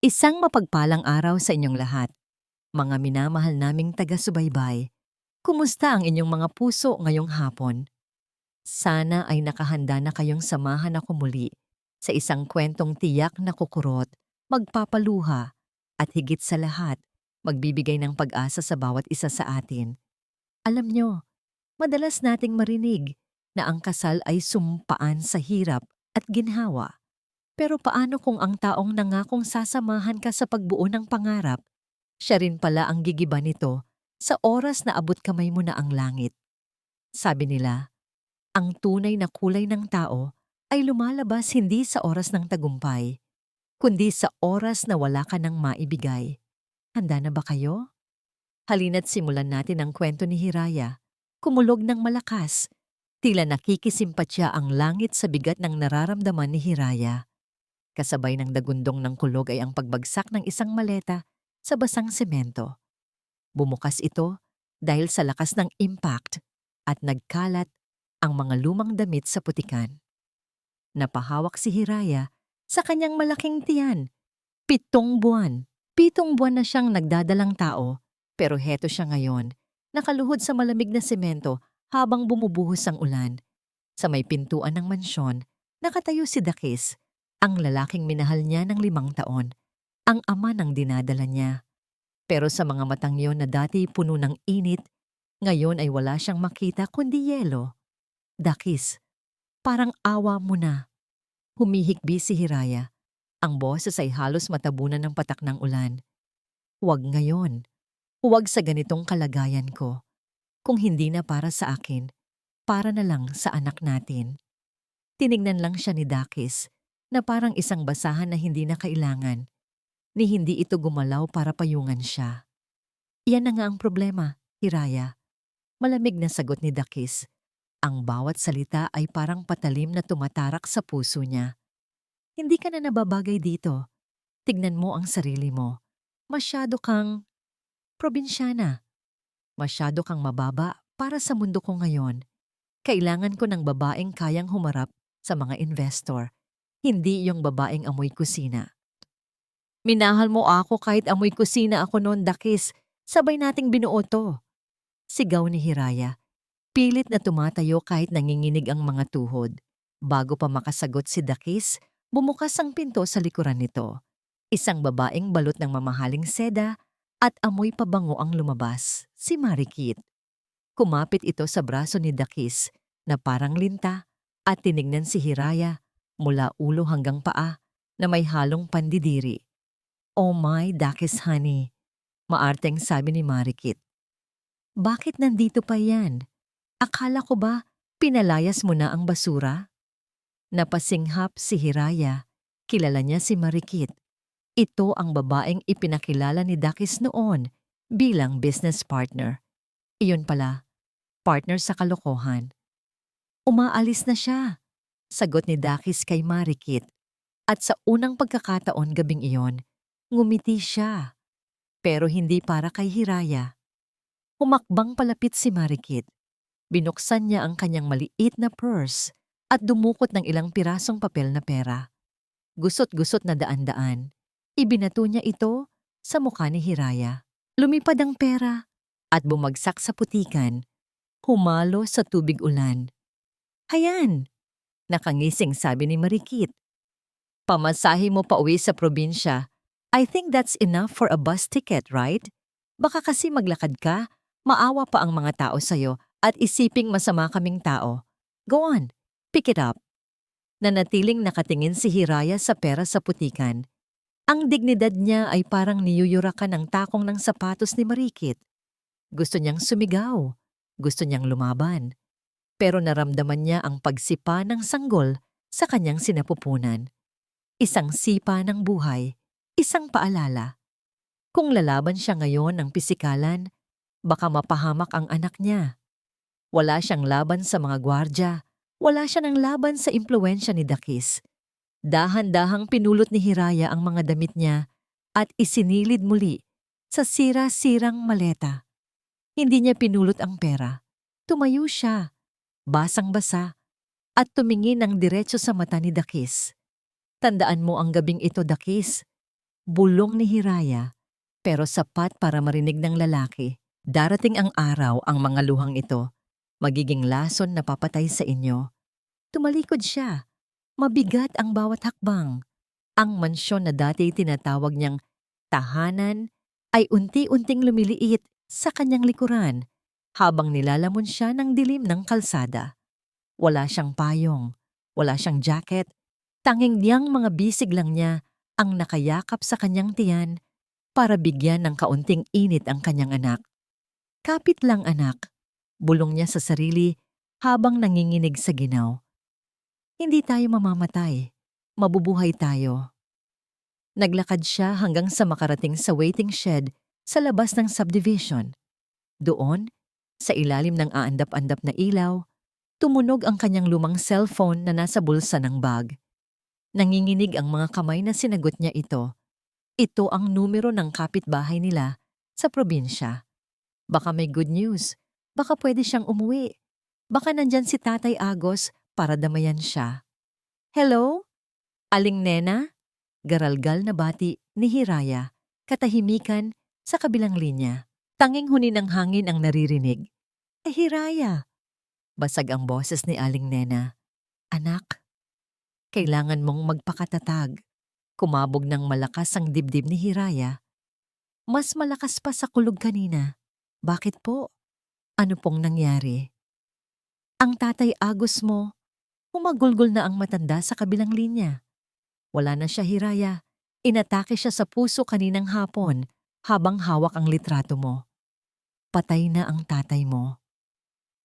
Isang mapagpalang araw sa inyong lahat, mga minamahal naming taga-subaybay. Kumusta ang inyong mga puso ngayong hapon? Sana ay nakahanda na kayong samahan ako muli sa isang kwentong tiyak na kukurot, magpapaluha, at higit sa lahat, magbibigay ng pag-asa sa bawat isa sa atin. Alam nyo, madalas nating marinig na ang kasal ay sumpaan sa hirap at ginhawa. Pero paano kung ang taong nangakong sasamahan ka sa pagbuo ng pangarap, siya rin pala ang gigiba nito sa oras na abot kamay mo na ang langit? Sabi nila, ang tunay na kulay ng tao ay lumalabas hindi sa oras ng tagumpay, kundi sa oras na wala ka nang maibigay. Handa na ba kayo? Halina't simulan natin ang kwento ni Hiraya. Kumulog ng malakas, tila nakikisimpatya ang langit sa bigat ng nararamdaman ni Hiraya. Kasabay ng dagundong ng kulog ay ang pagbagsak ng isang maleta sa basang semento. Bumukas ito dahil sa lakas ng impact at nagkalat ang mga lumang damit sa putikan. Napahawak si Hiraya sa kanyang malaking tiyan. 7 buwan. 7 buwan na siyang nagdadalang tao, pero heto siya ngayon, nakaluhod sa malamig na semento habang bumubuhos ang ulan. Sa may pintuan ng mansyon, nakatayo si Dakis, ang lalaking minahal niya ng 5 taon, ang ama ng dinadala niya. Pero sa mga matang yon na dati puno ng init, ngayon ay wala siyang makita kundi yelo. Dakis, parang awa mo na. Humihikbi si Hiraya. Ang boses ay halos matabunan ng patak ng ulan. Huwag ngayon. Huwag sa ganitong kalagayan ko. Kung hindi na para sa akin, para na lang sa anak natin. Tinignan lang siya ni Dakis na parang isang basahan na hindi na kailangan, ni hindi ito gumalaw para payungan siya. Iyan na nga ang problema, Hiraya. Malamig na sagot ni Dakis. Ang bawat salita ay parang patalim na tumatarak sa puso niya. Hindi ka na nababagay dito. Tignan mo ang sarili mo. Masyado kang probinsyana. Masyado kang mababa para sa mundo ko ngayon. Kailangan ko ng babaeng kayang humarap sa mga investor, hindi yung babaeng amoy kusina. Minahal mo ako kahit amoy kusina ako noon, Dakis. Sabay nating binuo to. Sigaw ni Hiraya. Pilit na tumatayo kahit nanginginig ang mga tuhod. Bago pa makasagot si Dakis, bumukas ang pinto sa likuran nito. Isang babaeng balot ng mamahaling seda at amoy pabango ang lumabas, si Marikit. Kumapit ito sa braso ni Dakis na parang linta at tinignan si Hiraya mula ulo hanggang paa na may halong pandidiri. Oh my Dakis honey, maarteng sabi ni Marikit. Bakit nandito pa yan? Akala ko ba pinalayas mo na ang basura? Napasinghap si Hiraya. Kilala niya si Marikit. Ito ang babaeng ipinakilala ni Dakis noon bilang business partner. Iyon pala, partner sa kalokohan. Umaalis na siya, sagot ni Dakis kay Marikit. At sa unang pagkakataon gabing iyon, ngumiti siya. Pero hindi para kay Hiraya. Humakbang palapit si Marikit. Binuksan niya ang kanyang maliit na purse at dumukot ng ilang pirasong papel na pera. Gusot-gusot na daan-daan. Ibinato niya ito sa mukha ni Hiraya. Lumipad ang pera at bumagsak sa putikan. Humalo sa tubig ulan. Hayan! Nakangising sabi ni Marikit. Pamasahe mo pa uwi sa probinsya. I think that's enough for a bus ticket, right? Baka kasi maglakad ka, maawa pa ang mga tao sa'yo at isiping masama kaming tao. Go on, pick it up. Nanatiling nakatingin si Hiraya sa pera sa putikan. Ang dignidad niya ay parang niyuyurakan ng takong ng sapatos ni Marikit. Gusto niyang sumigaw. Gusto niyang lumaban. Pero naramdaman niya ang pagsipa ng sanggol sa kanyang sinapupunan. Isang sipa ng buhay, isang paalala. Kung lalaban siya ngayon ng pisikalan, baka mapahamak ang anak niya. Wala siyang laban sa mga gwardya. Wala siya ng laban sa impluwensya ni Dakis. Dahan-dahang pinulot ni Hiraya ang mga damit niya at isinilid muli sa sira-sirang maleta. Hindi niya pinulot ang pera. Tumayo siya, basang-basa, at tumingin ng diretso sa mata ni Dakis. Tandaan mo ang gabing ito, Dakis. Bulong ni Hiraya, pero sapat para marinig ng lalaki. Darating ang araw ang mga luhang ito. Magiging lason na papatay sa inyo. Tumalikod siya. Mabigat ang bawat hakbang. Ang mansyon na dati tinatawag niyang tahanan ay unti-unting lumiliit sa kanyang likuran habang nilalamon siya ng dilim ng kalsada. Wala siyang payong, wala siyang jacket, tanging diyang mga bisig lang niya ang nakayakap sa kanyang tiyan para bigyan ng kaunting init ang kanyang anak. Kapit lang anak, bulong niya sa sarili habang nanginginig sa ginaw. Hindi tayo mamamatay, mabubuhay tayo. Naglakad siya hanggang sa makarating sa waiting shed sa labas ng subdivision. Doon, sa ilalim ng aandap-andap na ilaw, tumunog ang kanyang lumang cellphone na nasa bulsa ng bag. Nanginginig ang mga kamay na sinagot niya ito. Ito ang numero ng kapitbahay nila sa probinsya. Baka may good news. Baka pwede siyang umuwi. Baka nandyan si Tatay Agos para damayan siya. Hello? Aling Nena? Garalgal na bati ni Hiraya, katahimikan sa kabilang linya. Tanging huni ng hangin ang naririnig. Hiraya! Basag ang boses ni Aling Nena. Anak, kailangan mong magpakatatag. Kumabog ng malakas ang dibdib ni Hiraya. Mas malakas pa sa kulog kanina. Bakit po? Ano pong nangyari? Ang Tatay Agos mo, humagulgol na ang matanda sa kabilang linya. Wala na siya, Hiraya. Inatake siya sa puso kaninang hapon habang hawak ang litrato mo. Patay na ang tatay mo.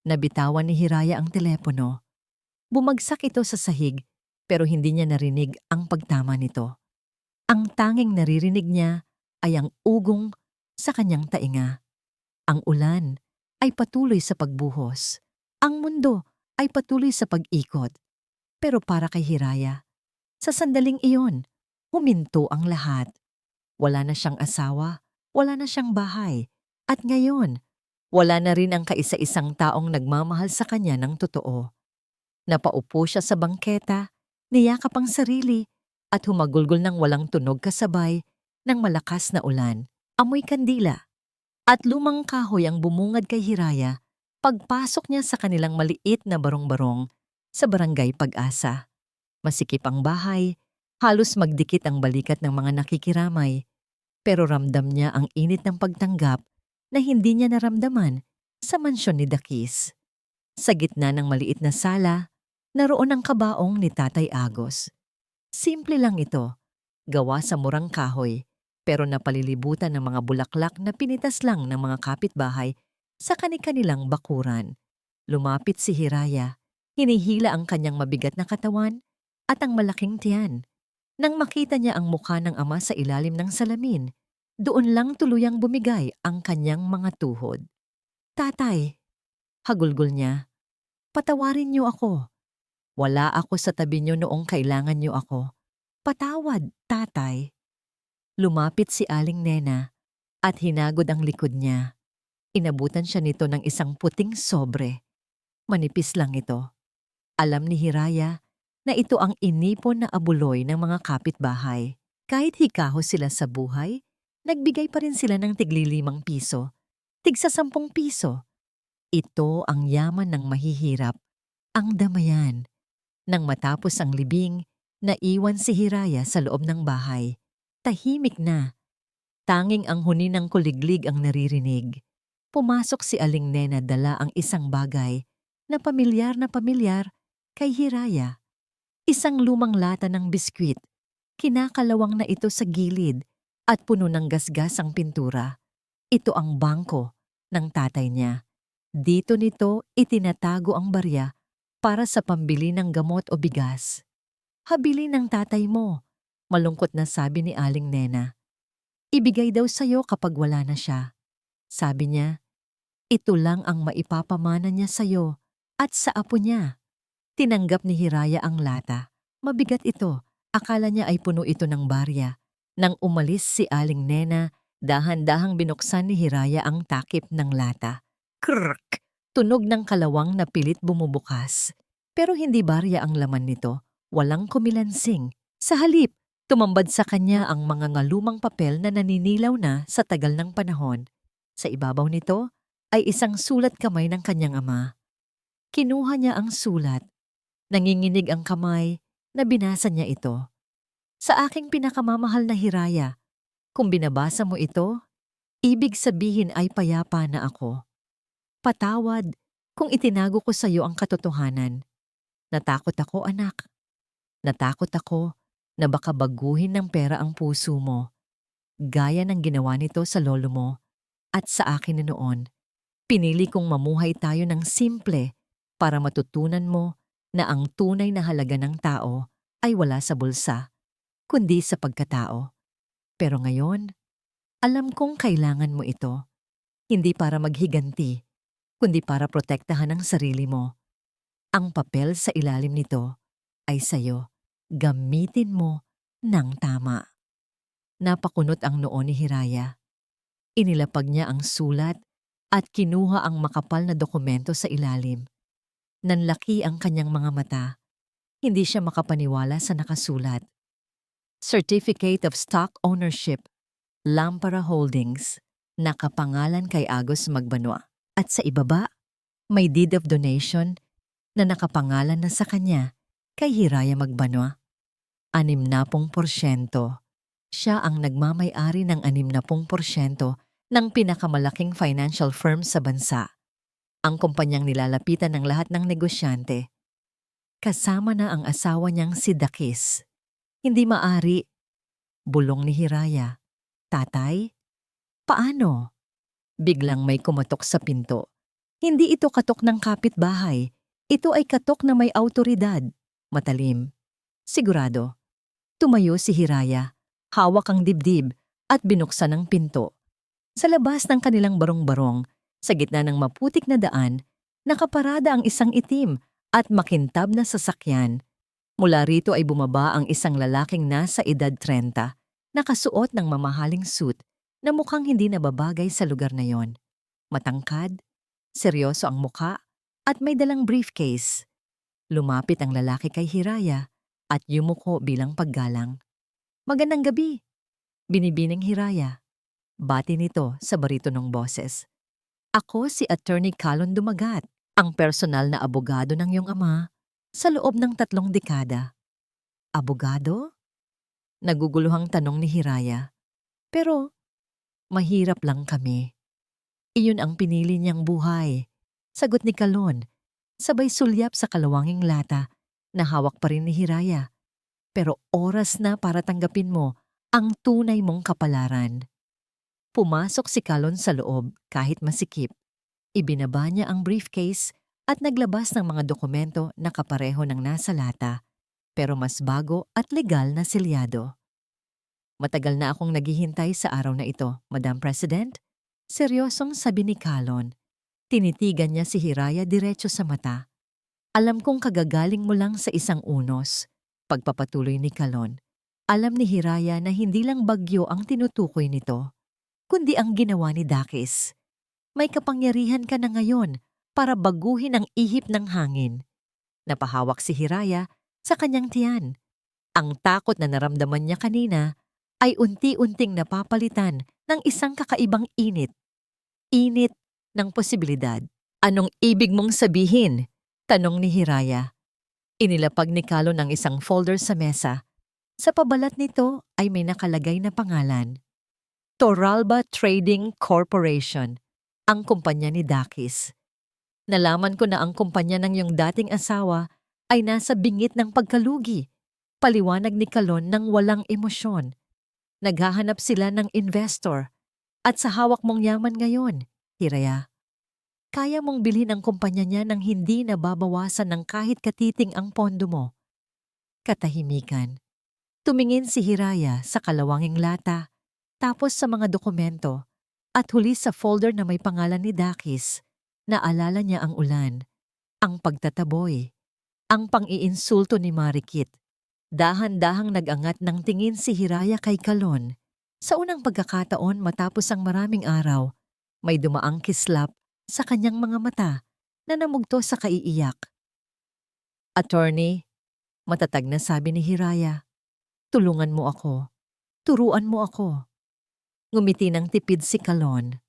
Nabitawan ni Hiraya ang telepono. Bumagsak ito sa sahig pero hindi niya narinig ang pagtama nito. Ang tanging naririnig niya ay ang ugong sa kanyang tainga. Ang ulan ay patuloy sa pagbuhos. Ang mundo ay patuloy sa pag-ikot. Pero para kay Hiraya, sa sandaling iyon, huminto ang lahat. Wala na siyang asawa, wala na siyang bahay, at ngayon, wala na rin ang kaisa-isang taong nagmamahal sa kanya ng totoo. Napaupo siya sa bangketa, niyakap ang sarili, at humagulgol ng walang tunog kasabay ng malakas na ulan. Amoy kandila at lumang kahoy ang bumungad kay Hiraya pagpasok niya sa kanilang maliit na barong-barong sa Barangay Pag-asa. Masikip ang bahay, halos magdikit ang balikat ng mga nakikiramay, pero ramdam niya ang init ng pagtanggap na hindi niya naramdaman sa mansyon ni Dakis. Sa gitna ng maliit na sala, naroon ang kabaong ni Tatay Agos. Simple lang ito, gawa sa murang kahoy, pero napalilibutan ng mga bulaklak na pinitas lang ng mga kapitbahay sa kani-kanilang bakuran. Lumapit si Hiraya, hinihila ang kanyang mabigat na katawan at ang malaking tiyan. Nang makita niya ang mukha ng ama sa ilalim ng salamin, doon lang tuluyang bumigay ang kanyang mga tuhod. Tatay, hagulgol niya, patawarin niyo ako. Wala ako sa tabi niyo noong kailangan niyo ako. Patawad, tatay. Lumapit si Aling Nena at hinagod ang likod niya. Inabutan siya nito ng isang puting sobre. Manipis lang ito. Alam ni Hiraya na ito ang inipon na abuloy ng mga kapitbahay. Kahit hikahos sila sa buhay, nagbigay pa rin sila ng tigli-5 piso, tigsa 10 piso. Ito ang yaman ng mahihirap, ang damayan. Nang matapos ang libing, naiwan si Hiraya sa loob ng bahay. Tahimik na. Tanging ang huni ng kuliglig ang naririnig. Pumasok si Aling Nena dala ang isang bagay na pamilyar kay Hiraya. Isang lumang lata ng biskwit. Kinakalawang na ito sa gilid at puno ng gasgas ang pintura. Ito ang bangko ng tatay niya. Dito nito itinatago ang barya para sa pambili ng gamot o bigas. Habili ng tatay mo, malungkot na sabi ni Aling Nena. Ibigay daw sa'yo kapag wala na siya. Sabi niya, ito lang ang maipapamana niya sa'yo at sa apo niya. Tinanggap ni Hiraya ang lata. Mabigat ito. Akala niya ay puno ito ng barya. Nang umalis si Aling Nena, dahan-dahang binuksan ni Hiraya ang takip ng lata. Krrrk! Tunog ng kalawang na pilit bumubukas. Pero hindi barya ang laman nito. Walang kumilansing. Sa halip, Tumambad sa kanya ang mga ngalumang papel na naninilaw na sa tagal ng panahon. Sa ibabaw nito ay isang sulat kamay ng kanyang ama. Kinuha niya ang sulat. Nanginginig ang kamay na binasa niya ito. Sa aking pinakamamahal na Hiraya, kung binabasa mo ito, ibig sabihin ay payapa na ako. Patawad kung itinago ko sa iyo ang katotohanan. Natakot ako, anak. Natakot ako na baka baguhin ng pera ang puso mo, gaya ng ginawa nito sa lolo mo at sa akin noon. Pinili kong mamuhay tayo ng simple para matutunan mo na ang tunay na halaga ng tao ay wala sa bulsa, kundi sa pagkatao. Pero ngayon, alam kong kailangan mo ito, hindi para maghiganti, kundi para protektahan ang sarili mo. Ang papel sa ilalim nito ay sayo. Gamitin mo ng tama. Napakunot ang noo ni Hiraya. Inilapag niya ang sulat at kinuha ang makapal na dokumento sa ilalim. Nanlaki ang kanyang mga mata. Hindi siya makapaniwala sa nakasulat. Certificate of Stock Ownership, Lampara Holdings, nakapangalan kay Agos Magbanwa. At sa ibaba, may deed of donation na nakapangalan na sa kanya kay Hiraya Magbanwa. 60%. Siya ang nagmamay-ari ng 60% ng pinakamalaking financial firm sa bansa. Ang kumpanyang nilalapitan ng lahat ng negosyante. Kasama na ang asawa niyang si Dakis. Hindi maari. Bulong ni Hiraya. Tatay? Paano? Biglang may kumatok sa pinto. Hindi ito katok ng kapitbahay. Ito ay katok na may awtoridad. Matalim. Sigurado. Tumayo si Hiraya, hawak ang dibdib at binuksan ang pinto. Sa labas ng kanilang barong-barong, sa gitna ng maputik na daan, nakaparada ang isang itim at makintab na sasakyan. Mula rito ay bumaba ang isang lalaking nasa edad 30, nakasuot ng mamahaling suit na mukhang hindi nababagay sa lugar na yon. Matangkad, seryoso ang muka at may dalang briefcase. Lumapit ang lalaki kay Hiraya at yumuko bilang paggalang. Magandang gabi, binibining Hiraya. Bati nito sa baritonong boses. Ako si Attorney Calon Dumagat, ang personal na abogado ng iyong ama sa loob ng 3 dekada. Abogado? Naguguluhang tanong ni Hiraya. Pero mahirap lang kami. Iyon ang pinili niyang buhay. Sagot ni Calon, sabay sulyap sa kalawanging lata na hawak pa rin ni Hiraya. Pero oras na para tanggapin mo ang tunay mong kapalaran. Pumasok si Calon sa loob kahit masikip. Ibinaba niya ang briefcase at naglabas ng mga dokumento na kapareho ng nasa lata, pero mas bago at legal na selyado. Matagal na akong naghihintay sa araw na ito, Madam President. Seryosong sabi ni Calon. Tinitigan niya si Hiraya diretso sa mata. Alam kong kagagaling mo lang sa isang unos. Pagpapatuloy ni Calon. Alam ni Hiraya na hindi lang bagyo ang tinutukoy nito, kundi ang ginawa ni Dakis. May kapangyarihan ka na ngayon para baguhin ang ihip ng hangin. Napahawak si Hiraya sa kanyang tiyan. Ang takot na naramdaman niya kanina ay unti-unting napapalitan ng isang kakaibang init. Init ng posibilidad. Anong ibig mong sabihin? Tanong ni Hiraya. Inilapag ni Calon ang isang folder sa mesa. Sa pabalat nito ay may nakalagay na pangalan. Torralba Trading Corporation, ang kumpanya ni Dakis. Nalaman ko na ang kumpanya ng iyong dating asawa ay nasa bingit ng pagkalugi. Paliwanag ni Calon ng walang emosyon. Naghahanap sila ng investor at sa hawak mong yaman ngayon, Hiraya. Kaya mong bilhin ang kumpanya niya nang hindi nababawasan ng kahit katiting ang pondo mo. Katahimikan. Tumingin si Hiraya sa kalawanging lata, tapos sa mga dokumento, at huli sa folder na may pangalan ni Dakis. Naalala niya ang ulan, ang pagtataboy, ang pang-iinsulto ni Marikit. Dahan-dahang nag-angat ng tingin si Hiraya kay Calon. Sa unang pagkakataon matapos ang maraming araw, may dumaang kislap sa kanyang mga mata na namugto sa kaiiyak. Attorney, matatag na sabi ni Hiraya. Tulungan mo ako. Turuan mo ako. Ngumiti ng tipid si Kalon.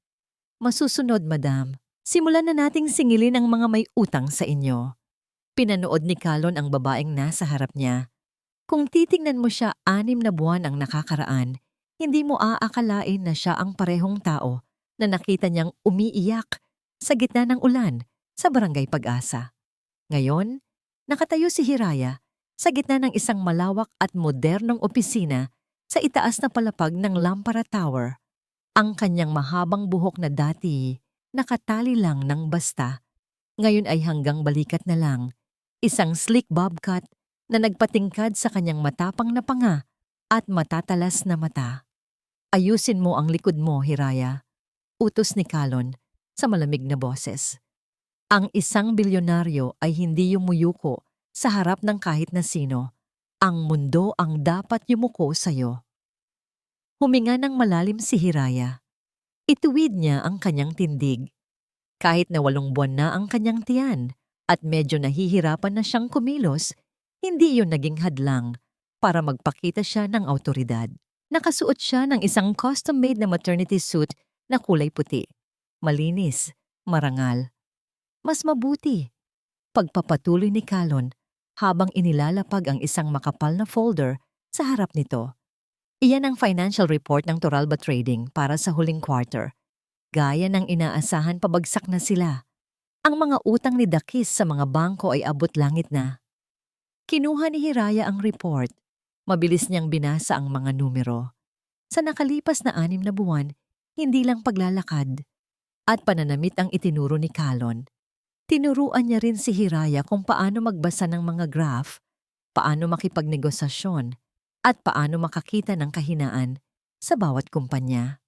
Masusunod, madam. Simulan na nating singilin ang mga may utang sa inyo. Pinanood ni Kalon ang babaeng nasa harap niya. Kung titingnan mo siya 6 na buwan ang nakakaraan, hindi mo aakalain na siya ang parehong tao na nakita niyang umiiyak sa gitna ng ulan sa Barangay Pag-asa. Ngayon, nakatayo si Hiraya sa gitna ng isang malawak at modernong opisina sa itaas na palapag ng Lampara Tower. Ang kanyang mahabang buhok na dati nakatali lang ng basta, ngayon ay hanggang balikat na lang, isang slick bob cut na nagpatingkad sa kanyang matapang na panga at matatalas na mata. Ayusin mo ang likod mo, Hiraya, utos ni Kalon sa malamig na boses. Ang isang bilyonaryo ay hindi yumuyuko sa harap ng kahit na sino. Ang mundo ang dapat yumuko sa'yo. Huminga ng malalim si Hiraya. Ituwid niya ang kanyang tindig. Kahit na 8 buwan na ang kanyang tiyan at medyo nahihirapan na siyang kumilos, hindi yun naging hadlang para magpakita siya ng awtoridad. Nakasuot siya ng isang custom-made na maternity suit na kulay puti. Malinis, marangal. Mas mabuti. Pagpapatuloy ni Kalon habang inilalapag ang isang makapal na folder sa harap nito. Iyan ang financial report ng Toralba Trading para sa huling quarter. Gaya ng inaasahan, pabagsak na sila. Ang mga utang ni Dakis sa mga bangko ay abot langit na. Kinuha ni Hiraya ang report. Mabilis niyang binasa ang mga numero. Sa nakalipas na 6 na buwan, hindi lang paglalakad at pananamit ang itinuro ni Kalon. Tinuruan niya rin si Hiraya kung paano magbasa ng mga graph, paano makipagnegosasyon, at paano makakita ng kahinaan sa bawat kumpanya.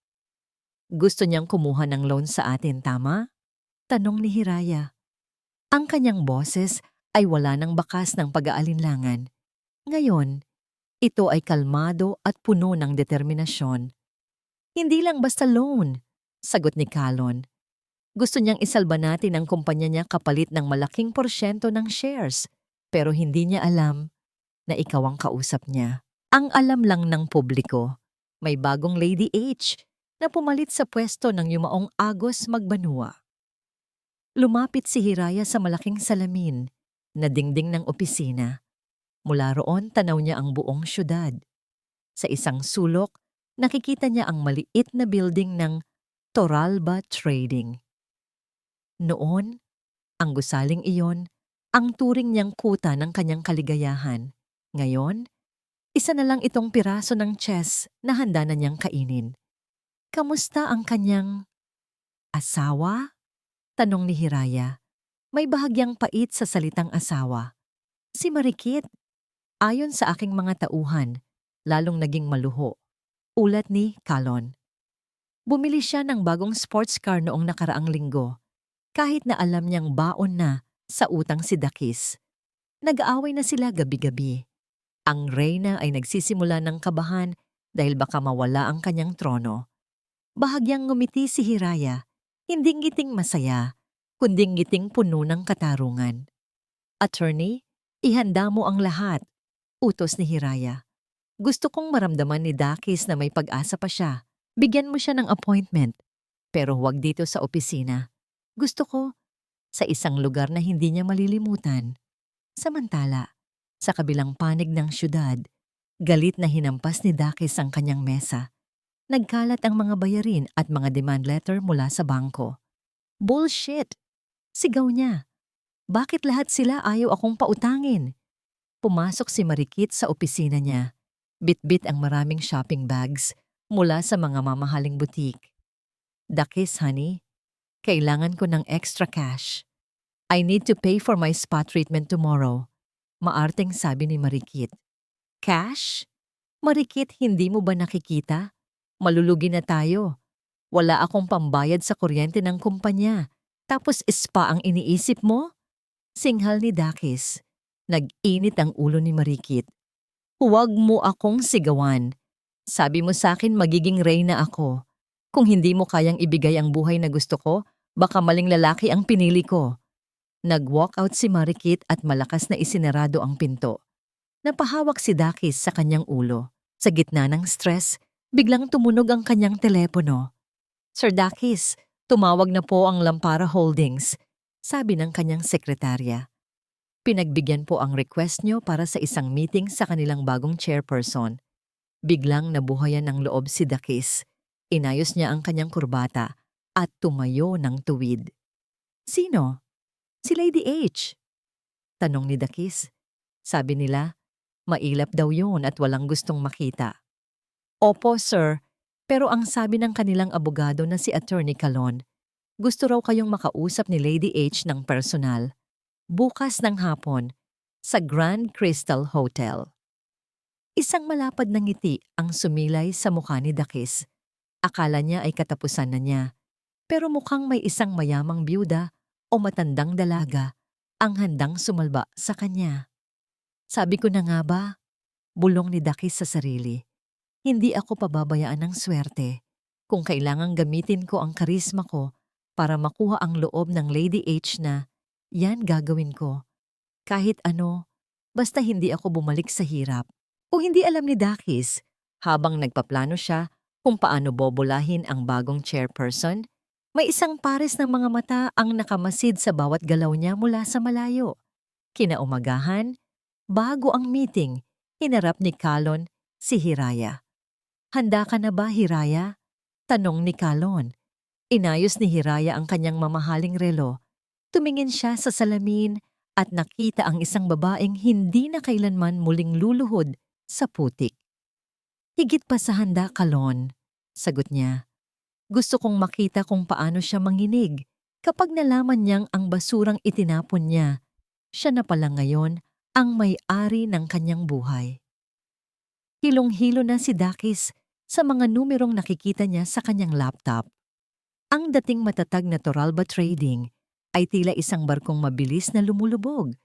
Gusto niyang kumuha ng loan sa atin, tama? Tanong ni Hiraya. Ang kanyang boses ay wala ng bakas ng pag-aalinlangan. Ngayon, ito ay kalmado at puno ng determinasyon. Hindi lang basta loan, sagot ni Kalon. Gusto niyang isalba natin ang kumpanya niya kapalit ng malaking porsyento ng shares, pero hindi niya alam na ikaw ang kausap niya. Ang alam lang ng publiko, may bagong Lady H na pumalit sa pwesto ng yumaong Agos Magbanua. Lumapit si Hiraya sa malaking salamin na dingding ng opisina. Mula roon tanaw niya ang buong syudad. Sa isang sulok, nakikita niya ang maliit na building ng Toralba Trading. Noon, ang gusaling iyon, ang turing niyang kuta ng kanyang kaligayahan. Ngayon, isa na lang itong piraso ng chess na handa na niyang kainin. Kamusta ang kanyang asawa? Tanong ni Hiraya. May bahagyang pait sa salitang asawa. Si Marikit. Ayon sa aking mga tauhan, lalong naging maluho. Ulat ni Kalon. Bumili siya ng bagong sports car noong nakaraang linggo, kahit na alam niyang baon na sa utang si Dakis. Nag-aaway na sila gabi-gabi. Ang reyna ay nagsisimula ng kabahan dahil baka mawala ang kanyang trono. Bahagyang ngumiti si Hiraya, hindi ngiting masaya, kundi ngiting puno ng katarungan. Attorney, ihanda mo ang lahat, utos ni Hiraya. Gusto kong maramdaman ni Dakis na may pag-asa pa siya. Bigyan mo siya ng appointment, pero huwag dito sa opisina. Gusto ko sa isang lugar na hindi niya malilimutan. Samantala, sa kabilang panig ng syudad, galit na hinampas ni Dakis ang kanyang mesa. Nagkalat ang mga bayarin at mga demand letter mula sa bangko. Bullshit! Sigaw niya. Bakit lahat sila ayaw akong pautangin? Pumasok si Marikit sa opisina niya. Bit-bit ang maraming shopping bags mula sa mga mamahaling butik. Dakis, honey, kailangan ko ng extra cash. I need to pay for my spa treatment tomorrow. Maarteng sabi ni Marikit. Cash? Marikit, hindi mo ba nakikita? Malulugi na tayo. Wala akong pambayad sa kuryente ng kumpanya. Tapos spa ang iniisip mo? Singhal ni Dakis. Nag-init ang ulo ni Marikit. Huwag mo akong sigawan. Sabi mo sa akin magiging reyna ako. Kung hindi mo kayang ibigay ang buhay na gusto ko, baka maling lalaki ang pinili ko. Nag-walk out si Marikit at malakas na isinarado ang pinto. Napahawak si Dakis sa kanyang ulo. Sa gitna ng stress, biglang tumunog ang kanyang telepono. Sir Dakis, tumawag na po ang Lampara Holdings, sabi ng kanyang sekretarya. Pinagbigyan po ang request nyo para sa isang meeting sa kanilang bagong chairperson. Biglang nabuhayan ng loob si Dakis. Inayos niya ang kanyang kurbata at tumayo ng tuwid. Sino? Si Lady H. Tanong ni Dakis. Sabi nila, mailap daw yun at walang gustong makita. Opo, sir. Pero ang sabi ng kanilang abogado na si Attorney Calon, gusto raw kayong makausap ni Lady H ng personal. Bukas ng hapon, sa Grand Crystal Hotel. Isang malapad na ngiti ang sumilay sa mukha ni Dakis. Akala niya ay katapusan na niya, pero mukhang may isang mayamang byuda o matandang dalaga ang handang sumalba sa kanya. Sabi ko na nga ba, bulong ni Dakis sa sarili. Hindi ako pababayaan ng swerte kung kailangang gamitin ko ang karisma ko para makuha ang loob ng Lady H na yan gagawin ko. Kahit ano, basta hindi ako bumalik sa hirap. Kung hindi alam ni Dakis, habang nagpaplano siya kung paano bobolahin ang bagong chairperson, may isang pares ng mga mata ang nakamasid sa bawat galaw niya mula sa malayo. Kinaumagahan, bago ang meeting, hinarap ni Calon si Hiraya. Handa ka na ba, Hiraya? Tanong ni Calon. Inayos ni Hiraya ang kanyang mamahaling relo. Tumingin siya sa salamin at nakita ang isang babaeng hindi na kailanman muling luluhod sa putik. Higit pa sa handa, Calon, sagot niya. Gusto kong makita kung paano siya manginig kapag nalaman niyang ang basurang itinapon niya. Siya na pala ngayon ang may-ari ng kanyang buhay. Hilong-hilo na si Dakis sa mga numerong nakikita niya sa kanyang laptop. Ang dating matatag na Toralba Trading ay tila isang barkong mabilis na lumulubog.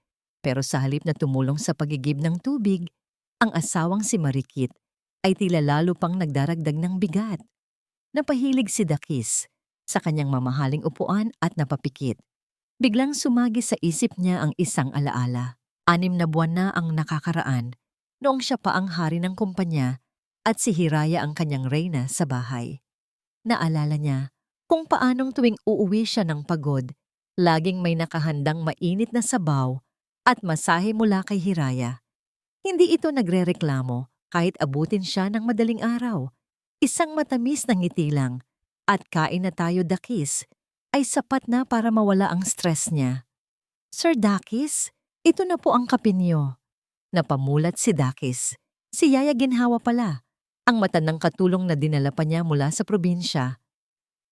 Pero sa halip na tumulong sa pagigib ng tubig, ang asawang si Marikit ay tila lalo pang nagdaragdag ng bigat. Napahilig si Dakis sa kanyang mamahaling upuan at napapikit. Biglang sumagi sa isip niya ang isang alaala. 6 na buwan na ang nakakaraan noong siya pa ang hari ng kumpanya at si Hiraya ang kanyang reyna sa bahay. Naalala niya kung paanong tuwing uuwi siya ng pagod, laging may nakahandang mainit na sabaw at masahe mula kay Hiraya. Hindi ito nagrereklamo kahit abutin siya ng madaling araw. Isang matamis na ngiti lang at kain na tayo, Dakis, ay sapat na para mawala ang stress niya. Sir Dakis, ito na po ang kape niyo. Napamulat si Dakis. Si Yaya Ginhawa pala, ang matandang katulong na dinala pa niya mula sa probinsya.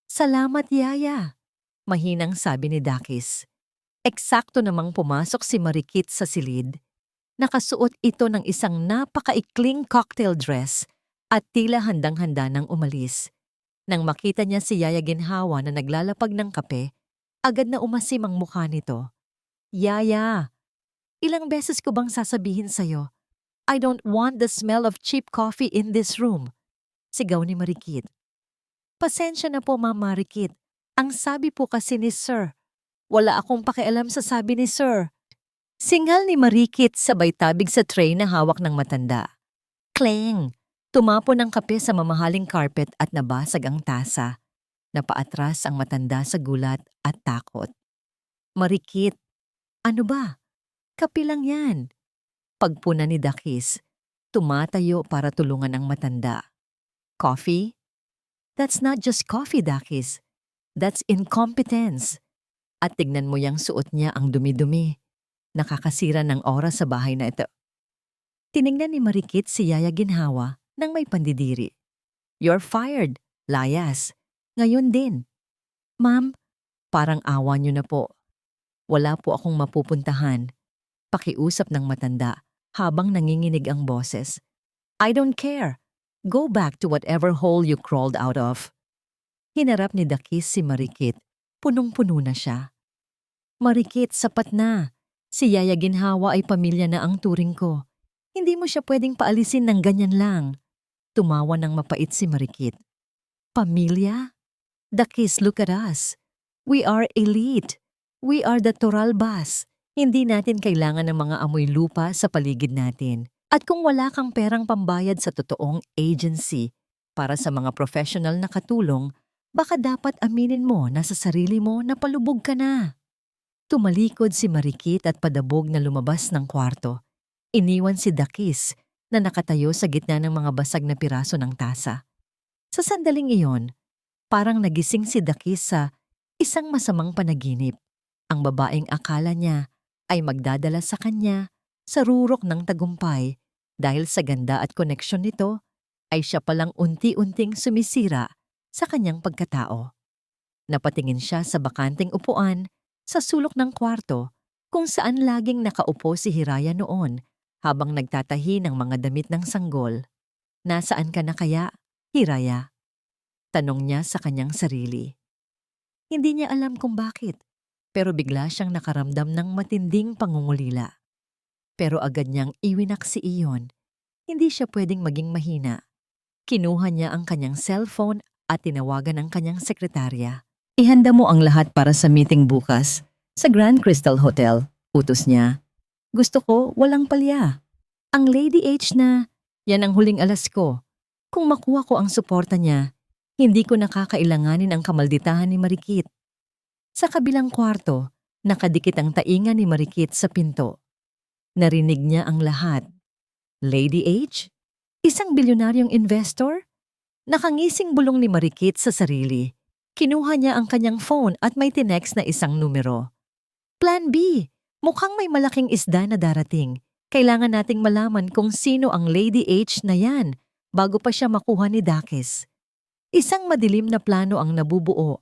Salamat, Yaya, mahinang sabi ni Dakis. Eksakto namang pumasok si Marikit sa silid. Nakasuot ito ng isang napakaikling cocktail dress at tila handang-handa nang umalis. Nang makita niya si Yaya Ginhawa na naglalapag ng kape, agad na umasim ang mukha nito. Yaya, ilang beses ko bang sasabihin sa'yo, I don't want the smell of cheap coffee in this room. Sigaw ni Marikit. Pasensya na po, Ma'am Marikit. Ang sabi po kasi ni Sir. Wala akong pakialam sa sabi ni Sir. Singal ni Marikit sabay tabig sa tray na hawak ng matanda. Kleng! Tumapon ang kape sa mamahaling carpet at nabasag ang tasa. Napaatras ang matanda sa gulat at takot. Marikit, ano ba? Kape lang yan. Pagpuna ni Dakis, tumatayo para tulungan ang matanda. Coffee? That's not just coffee, Dakis. That's incompetence. At tignan mo yang suot niya ang dumi-dumi. Nakakasira ng oras sa bahay na ito. Tiningnan ni Marikit si Yaya Ginhawa nang may pandidiri. You're fired, layas. Ngayon din. Ma'am, parang awa niyo na po. Wala po akong mapupuntahan. Pakiusap ng matanda habang nanginginig ang boses. I don't care. Go back to whatever hole you crawled out of. Hinarap ni Dakis si Marikit. Punong-puno na siya. Marikit, sapat na. Si Yaya Ginhawa ay pamilya na ang turing ko. Hindi mo siya pwedeng paalisin ng ganyan lang. Tumawa ng mapait si Marikit. Pamilya? Dakis, look at us. We are elite. We are the Toralbas. Hindi natin kailangan ng mga amoy lupa sa paligid natin. At kung wala kang perang pambayad sa totoong agency para sa mga professional na katulong, baka dapat aminin mo na sa sarili mo na palubog ka na. Tumalikod si Marikit at padabog na lumabas ng kwarto. Iniwan si Dakis na nakatayo sa gitna ng mga basag na piraso ng tasa. Sa sandaling iyon, parang nagising si Dakis sa isang masamang panaginip. Ang babaeng akala niya ay magdadala sa kanya sa rurok ng tagumpay dahil sa ganda at koneksyon nito ay siya palang unti-unting sumisira sa kanyang pagkatao. Napatingin siya sa bakanting upuan sa sulok ng kwarto kung saan laging nakaupo si Hiraya noon habang nagtatahi ng mga damit ng sanggol. Nasaan ka na kaya, Hiraya? Tanong niya sa kanyang sarili. Hindi niya alam kung bakit, pero bigla siyang nakaramdam ng matinding pangungulila. Pero agad niyang iwinaksi iyon. Hindi siya pwedeng maging mahina. Kinuha niya ang kanyang cellphone at tinawagan ang kanyang sekretarya. Ihanda mo ang lahat para sa meeting bukas sa Grand Crystal Hotel, utos niya. Gusto ko walang palya. Ang Lady H na, yan ang huling alas ko. Kung makuha ko ang suporta niya, hindi ko nakakailanganin ang kamalditahan ni Marikit. Sa kabilang kwarto, nakadikit ang tainga ni Marikit sa pinto. Narinig niya ang lahat. Lady H? Isang bilyonaryong investor? Nakangising bulong ni Marikit sa sarili. Kinuha niya ang kanyang phone at may tinext na isang numero. Plan B. Mukhang may malaking isda na darating. Kailangan nating malaman kung sino ang Lady H na yan bago pa siya makuha ni Dakis. Isang madilim na plano ang nabubuo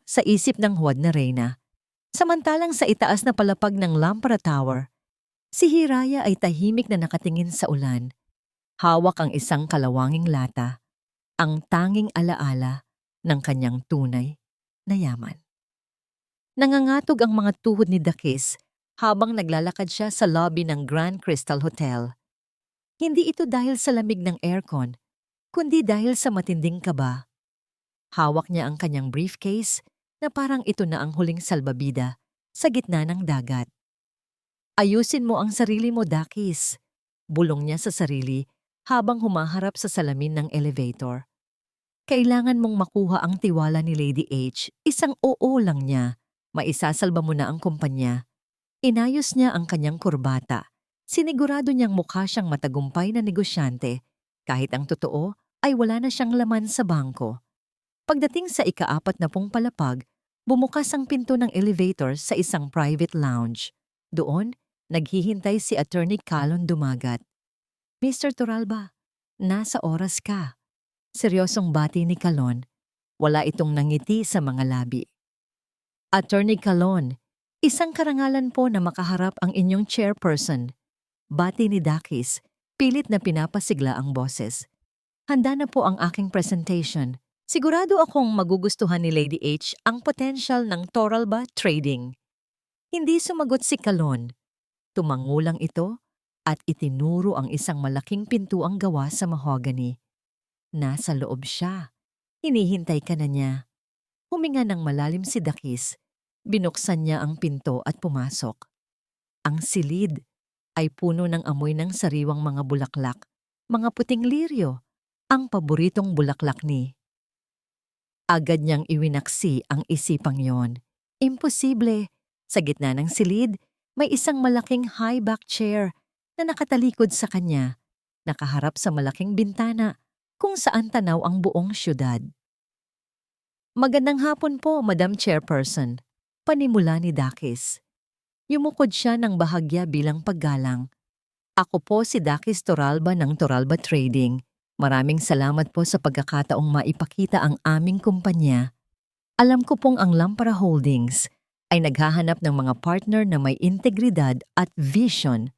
sa isip ng huwad na reyna. Samantalang sa itaas na palapag ng Lampara Tower, si Hiraya ay tahimik na nakatingin sa ulan. Hawak ang isang kalawanging lata, ang tanging alaala ng kanyang tunay na yaman. Nangangatog ang mga tuhod ni Dakis habang naglalakad siya sa lobby ng Grand Crystal Hotel. Hindi ito dahil sa lamig ng aircon, kundi dahil sa matinding kaba. Hawak niya ang kanyang briefcase na parang ito na ang huling salbabida sa gitna ng dagat. Ayusin mo ang sarili mo, Dakis. Bulong niya sa sarili habang humaharap sa salamin ng elevator. Kailangan mong makuha ang tiwala ni Lady H. Isang oo lang niya. Maisasalba mo na ang kumpanya. Inayos niya ang kanyang kurbata. Sinigurado niyang mukha siyang matagumpay na negosyante kahit ang totoo ay wala na siyang laman sa bangko. Pagdating sa ika-40 palapag, bumukas ang pinto ng elevator sa isang private lounge. Doon, naghihintay si Attorney Calon Dumagat. Mr. Toralba, nasa oras ka. Seryosong bati ni Calon. Wala itong nangiti sa mga labi. Attorney Calon, isang karangalan po na makaharap ang inyong chairperson. Bati ni Dakis, pilit na pinapasigla ang boses. Handa na po ang aking presentation. Sigurado akong magugustuhan ni Lady H ang potential ng Toralba Trading. Hindi sumagot si Calon. Tumangulang ito at itinuro ang isang malaking pintuang gawa sa mahogany. Nasa loob siya. Hinihintay ka na niya. Huminga ng malalim si Dakis. Binuksan niya ang pinto at pumasok. Ang silid ay puno ng amoy ng sariwang mga bulaklak, mga puting liryo, ang paboritong bulaklak ni. Agad niyang iwinaksi ang isipang yon. Imposible. Sa gitna ng silid, may isang malaking high-back chair na nakatalikod sa kanya, nakaharap sa malaking bintana kung saan tanaw ang buong syudad. Magandang hapon po, Madam Chairperson. Panimula ni Dakis. Yumukod siya ng bahagya bilang paggalang. Ako po si Dakis Toralba ng Toralba Trading. Maraming salamat po sa pagkakataong maipakita ang aming kumpanya. Alam ko pong ang Lampara Holdings ay naghahanap ng mga partner na may integridad at vision.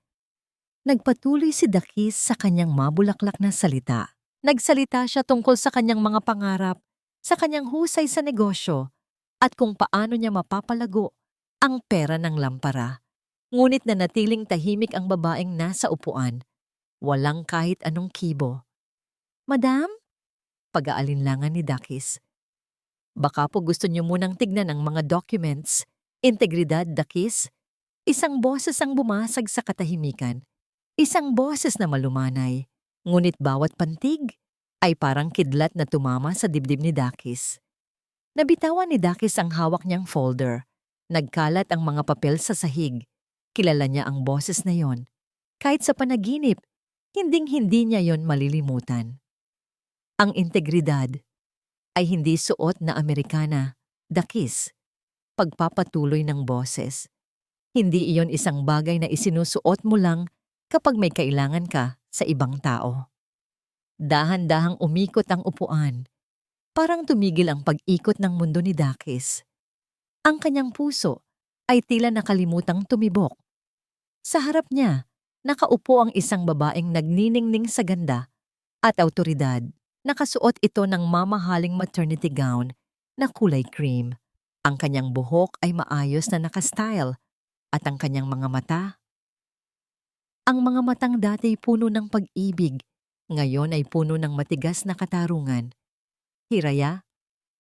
Nagpatuloy si Dakis sa kanyang mabulaklak na salita. Nagsalita siya tungkol sa kanyang mga pangarap, sa kanyang husay sa negosyo, at kung paano niya mapapalago ang pera ng Lampara. Ngunit nanatiling tahimik ang babaeng nasa upuan. Walang kahit anong kibo. Madam? Pag-aalinlangan ni Dakis. Baka po gusto niyo munang tignan ang mga documents. Integridad, Dakis? Isang boses ang bumasag sa katahimikan. Isang boses na malumanay. Ngunit bawat pantig ay parang kidlat na tumama sa dibdib ni Dakis. Nabitawan ni Dakis ang hawak niyang folder. Nagkalat ang mga papel sa sahig. Kilala niya ang boses na yon. Kahit sa panaginip, hinding-hindi niya yon malilimutan. Ang integridad ay hindi suot na Amerikana, Dakis. Pagpapatuloy ng boses. Hindi iyon isang bagay na isinusuot mo lang kapag may kailangan ka sa ibang tao. Dahan-dahang umikot ang upuan. Parang tumigil ang pag-ikot ng mundo ni Dakis. Ang kanyang puso ay tila nakalimutang tumibok. Sa harap niya, nakaupo ang isang babaeng nagniningning sa ganda at awtoridad. Nakasuot ito ng mamahaling maternity gown na kulay cream. Ang kanyang buhok ay maayos na nakastyle at ang kanyang mga mata. Ang mga matang dati puno ng pag-ibig, ngayon ay puno ng matigas na katarungan. Hiraya,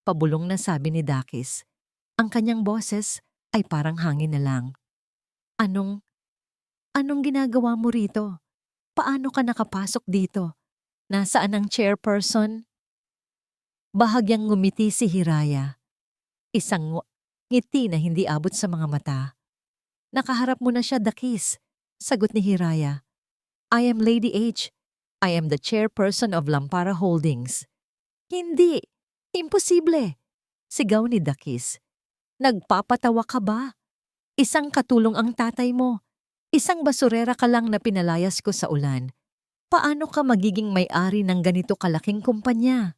pabulong na sabi ni Dakis. Ang kanyang boses ay parang hangin na lang. Anong ginagawa mo rito? Paano ka nakapasok dito? Nasaan ang chairperson? Bahagyang ngumiti si Hiraya. Isang ngiti na hindi abot sa mga mata. Nakaharap mo na siya, Dakis. Sagot ni Hiraya. I am Lady H. I am the chairperson of Lampara Holdings. Hindi! Imposible! Sigaw ni Dakis. Nagpapatawa ka ba? Isang katulong ang tatay mo. Isang basurera ka lang na pinalayas ko sa ulan. Paano ka magiging may-ari ng ganito kalaking kumpanya?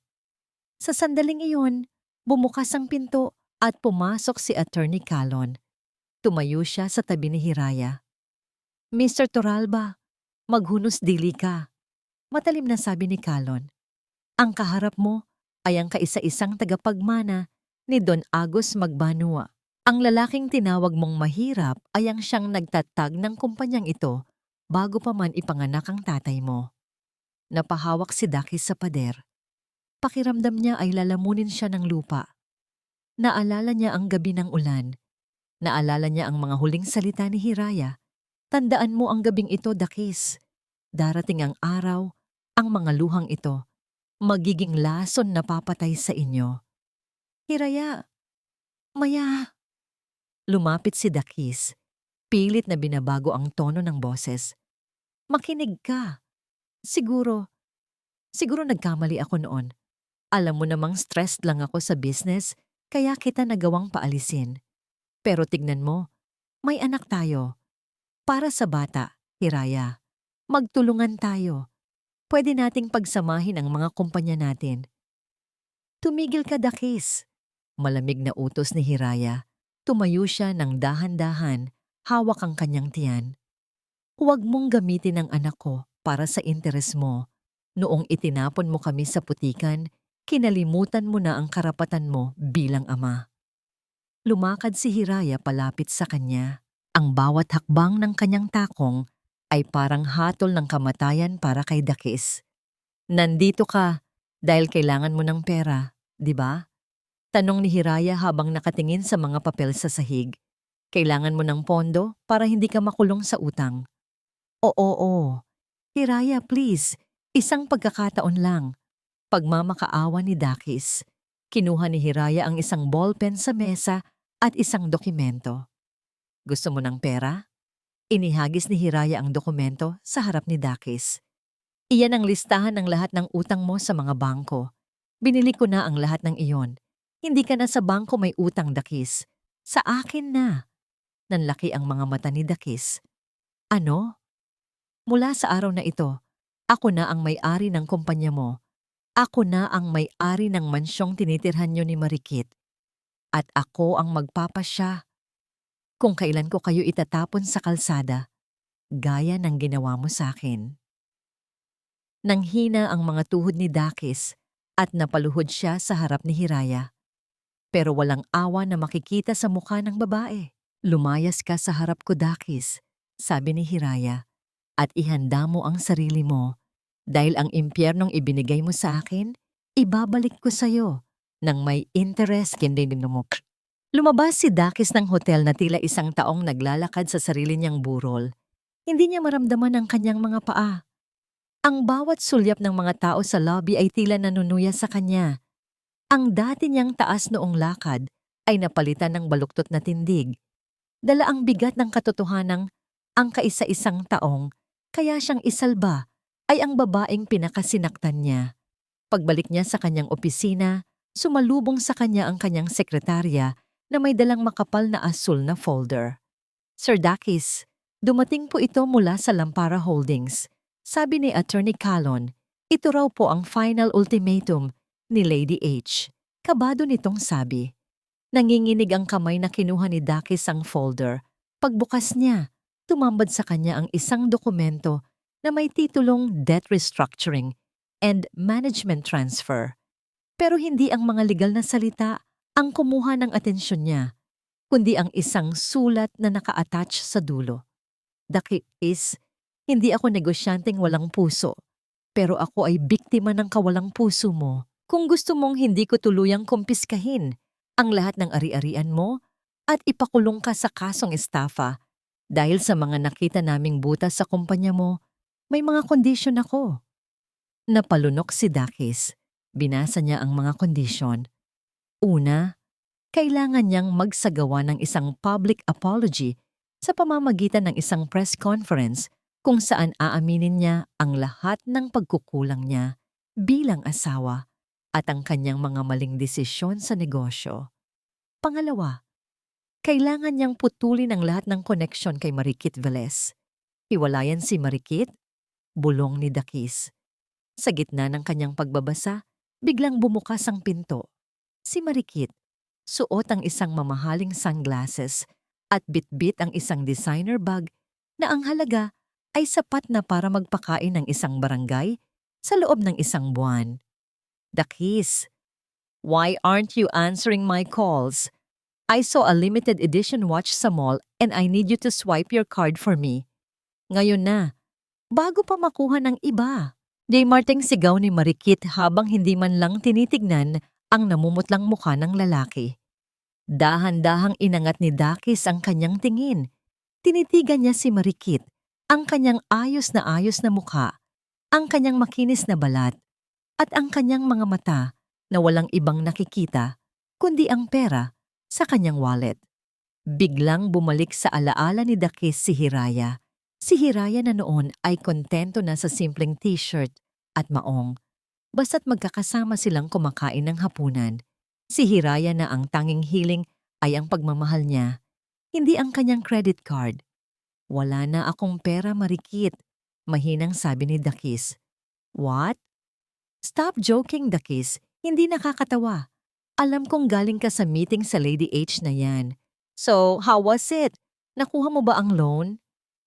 Sa sandaling iyon, bumukas ang pinto at pumasok si Attorney Calon. Tumayo siya sa tabi ni Hiraya. Mr. Toralba, maghunos dili ka. Matalim na sabi ni Calon. Ang kaharap mo ay ang kaisa-isang tagapagmana ni Don Agus Magbanua. Ang lalaking tinawag mong mahirap ay ang siyang nagtatag ng kumpanyang ito bago pa man ipanganak ang tatay mo. Napahawak si Dakis sa pader. Pakiramdam niya ay lalamunin siya ng lupa. Naalala niya ang gabi ng ulan. Naalala niya ang mga huling salita ni Hiraya. Tandaan mo ang gabing ito, Dakis. Darating ang araw, ang mga luhang ito, magiging lason na papatay sa inyo. Hiraya, Maya. Lumapit si Dakis. Pilit na binabago ang tono ng boses. Makinig ka. Siguro nagkamali ako noon. Alam mo namang stressed lang ako sa business, kaya kita nagawang paalisin. Pero tignan mo, may anak tayo. Para sa bata, Hiraya, magtulungan tayo. Pwede nating pagsamahin ang mga kumpanya natin. Tumigil ka, Dakis. Malamig na utos ni Hiraya. Tumayo siya ng dahan-dahan, hawak ang kanyang tiyan. Huwag mong gamitin ang anak ko para sa interes mo. Noong itinapon mo kami sa putikan, kinalimutan mo na ang karapatan mo bilang ama. Lumakad si Hiraya palapit sa kanya. Ang bawat hakbang ng kanyang takong ay parang hatol ng kamatayan para kay Dakis. Nandito ka dahil kailangan mo ng pera, di ba? Tanong ni Hiraya habang nakatingin sa mga papel sa sahig. Kailangan mo ng pondo para hindi ka makulong sa utang. Oo. Hiraya, please. Isang pagkakataon lang. Pagmamakaawa ni Dakis. Kinuha ni Hiraya ang isang ballpen sa mesa at isang dokumento. Gusto mo ng pera? Inihagis ni Hiraya ang dokumento sa harap ni Dakis. Iyan ang listahan ng lahat ng utang mo sa mga bangko. Binili ko na ang lahat ng iyon. Hindi ka na sa bangko may utang, Dakis. Sa akin na. Nanlaki ang mga mata ni Dakis. Ano? Mula sa araw na ito, ako na ang may-ari ng kumpanya mo. Ako na ang may-ari ng mansyong tinitirhan niyo ni Marikit. At ako ang magpapasya kung kailan ko kayo itatapon sa kalsada, gaya ng ginawa mo sa akin. Nanghina ang mga tuhod ni Dakis at napaluhod siya sa harap ni Hiraya. Pero walang awa na makikita sa mukha ng babae. Lumayas ka sa harap ko, Dakis, sabi ni Hiraya, at ihanda mo ang sarili mo dahil ang impyernong ibinigay mo sa akin, ibabalik ko sa'yo nang may interest kundi mo. Lumabas si Dakis ng hotel na tila isang taong naglalakad sa sarili niyang burol. Hindi niya maramdaman ang kanyang mga paa. Ang bawat sulyap ng mga tao sa lobby ay tila nanunuya sa kanya. Ang dati niyang taas noong lakad ay napalitan ng baluktot na tindig. Dala ang bigat ng katotohanang ang kaisa-isang taong kaya siyang isalba ay ang babaeng pinakasinaktan niya. Pagbalik niya sa kanyang opisina, sumalubong sa kanya ang kanyang sekretarya na may dalang makapal na asul na folder. Sir Dakis, dumating po ito mula sa Lampara Holdings. Sabi ni Attorney Calon, ito raw po ang final ultimatum ni Lady H. Kabado nitong sabi. Nanginginig ang kamay na kinuha ni Dakis ang folder. Pagbukas niya, tumambad sa kanya ang isang dokumento na may titulong Debt Restructuring and Management Transfer. Pero hindi ang mga legal na salita ang kumuha ng atensyon niya, kundi ang isang sulat na naka-attach sa dulo. Dakis, hindi ako negosyanteng walang puso, pero ako ay biktima ng kawalang puso mo. Kung gusto mong hindi ko tuluyang kumpiskahin ang lahat ng ari-arian mo at ipakulong ka sa kasong estafa dahil sa mga nakita naming butas sa kumpanya mo, may mga kondisyon ako. Napalunok si Dakis. Binasa niya ang mga kondisyon. Una, kailangan niyang magsagawa ng isang public apology sa pamamagitan ng isang press conference kung saan aaminin niya ang lahat ng pagkukulang niya bilang asawa at ang kanyang mga maling desisyon sa negosyo. Pangalawa, kailangan niyang putulin ang lahat ng koneksyon kay Marikit Velez. Hiwalayan si Marikit, bulong ni Dakis. Sa gitna ng kanyang pagbabasa, biglang bumukas ang pinto. Si Marikit, suot ang isang mamahaling sunglasses at bitbit ang isang designer bag na ang halaga ay sapat na para magpakain ng isang barangay sa loob ng isang buwan. Dakis, why aren't you answering my calls? I saw a limited edition watch sa mall and I need you to swipe your card for me. Ngayon na, bago pa makuha ng iba. Marting sigaw ni Marikit habang hindi man lang tinitignan ang namumutlang mukha ng lalaki. Dahan-dahang inangat ni Dakis ang kanyang tingin. Tinitigan niya si Marikit, ang kanyang ayos na mukha, ang kanyang makinis na balat, at ang kanyang mga mata na walang ibang nakikita, kundi ang pera sa kanyang wallet. Biglang bumalik sa alaala ni Dakis si Hiraya. Si Hiraya na noon ay kontento na sa simpleng t-shirt at maong. Basta't magkakasama silang kumakain ng hapunan. Si Hiraya na ang tanging hiling ay ang pagmamahal niya, hindi ang kanyang credit card. Wala na akong pera, Marikit, mahinang sabi ni Dakis. What? Stop joking, Dakis. Hindi nakakatawa. Alam kong galing ka sa meeting sa Lady H na yan. So, how was it? Nakuha mo ba ang loan?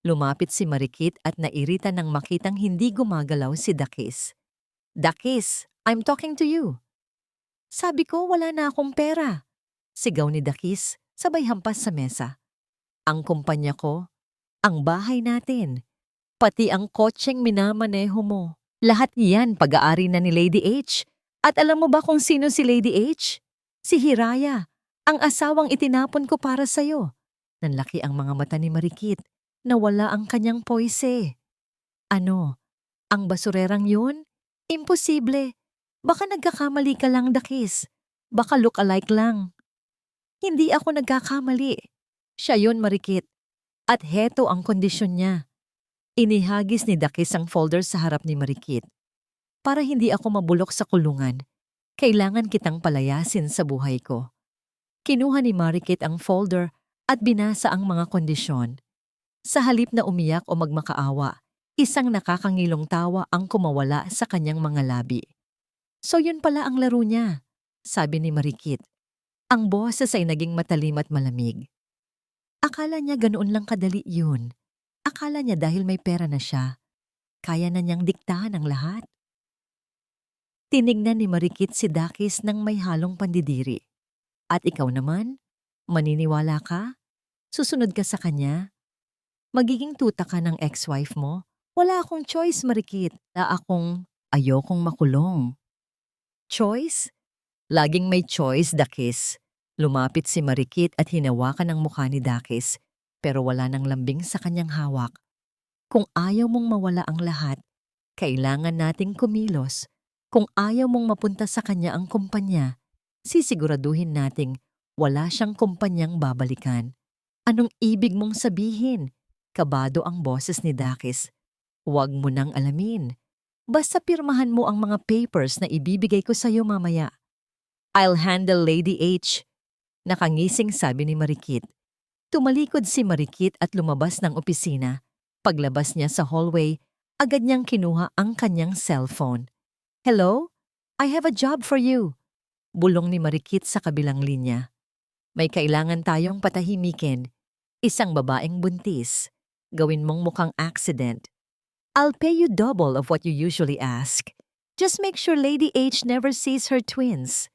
Lumapit si Marikit at nairita nang makitang hindi gumagalaw si Dakis. Dakis, I'm talking to you. Sabi ko wala na akong pera. Sigaw ni Dakis, sabay hampas sa mesa. Ang kumpanya ko, ang bahay natin, pati ang kotseng minamaneho mo. Lahat yan pag-aari na ni Lady H. At alam mo ba kung sino si Lady H? Si Hiraya, ang asawang itinapon ko para sa'yo. Nanlaki ang mga mata ni Marikit. Nawala ang kanyang poise. Ano? Ang basurerang yun? Imposible. Baka nagkakamali ka lang, Dakis. Baka look-alike lang. Hindi ako nagkakamali. Siya yun, Marikit. At heto ang kondisyon niya. Inihagis ni Dakis ang folder sa harap ni Marikit. Para hindi ako mabulok sa kulungan, kailangan kitang palayasin sa buhay ko. Kinuha ni Marikit ang folder at binasa ang mga kondisyon. Sa halip na umiyak o magmakaawa, isang nakakangilong tawa ang kumawala sa kanyang mga labi. So yun pala ang laro niya, sabi ni Marikit. Ang boses ay naging matalim at malamig. Akala niya ganoon lang kadali yun. Akala niya dahil may pera na siya, kaya na niyang diktahan ang lahat. Tinignan ni Marikit si Dakis ng may halong pandidiri. At ikaw naman, maniniwala ka? Susunod ka sa kanya? Magiging tuta ka ng ex-wife mo? Wala akong choice, Marikit. Ayokong makulong. Choice? Laging may choice, Dakis. Lumapit si Marikit at hinawakan ang mukha ni Dakis, pero wala nang lambing sa kanyang hawak. Kung ayaw mong mawala ang lahat, kailangan nating kumilos. Kung ayaw mong mapunta sa kanya ang kumpanya, sisiguraduhin nating wala siyang kumpanyang babalikan. Anong ibig mong sabihin? Kabado ang boses ni Dakis. Huwag mo nang alamin. Basta pirmahan mo ang mga papers na ibibigay ko sa'yo mamaya. I'll handle Lady H. Nakangising sabi ni Marikit. Tumalikod si Marikit at lumabas ng opisina. Paglabas niya sa hallway, agad niyang kinuha ang kanyang cellphone. Hello? I have a job for you. Bulong ni Marikit sa kabilang linya. May kailangan tayong patahimikin. Isang babaeng buntis. Gawin mong mukhang accident. I'll pay you double of what you usually ask. Just make sure Lady H never sees her twins.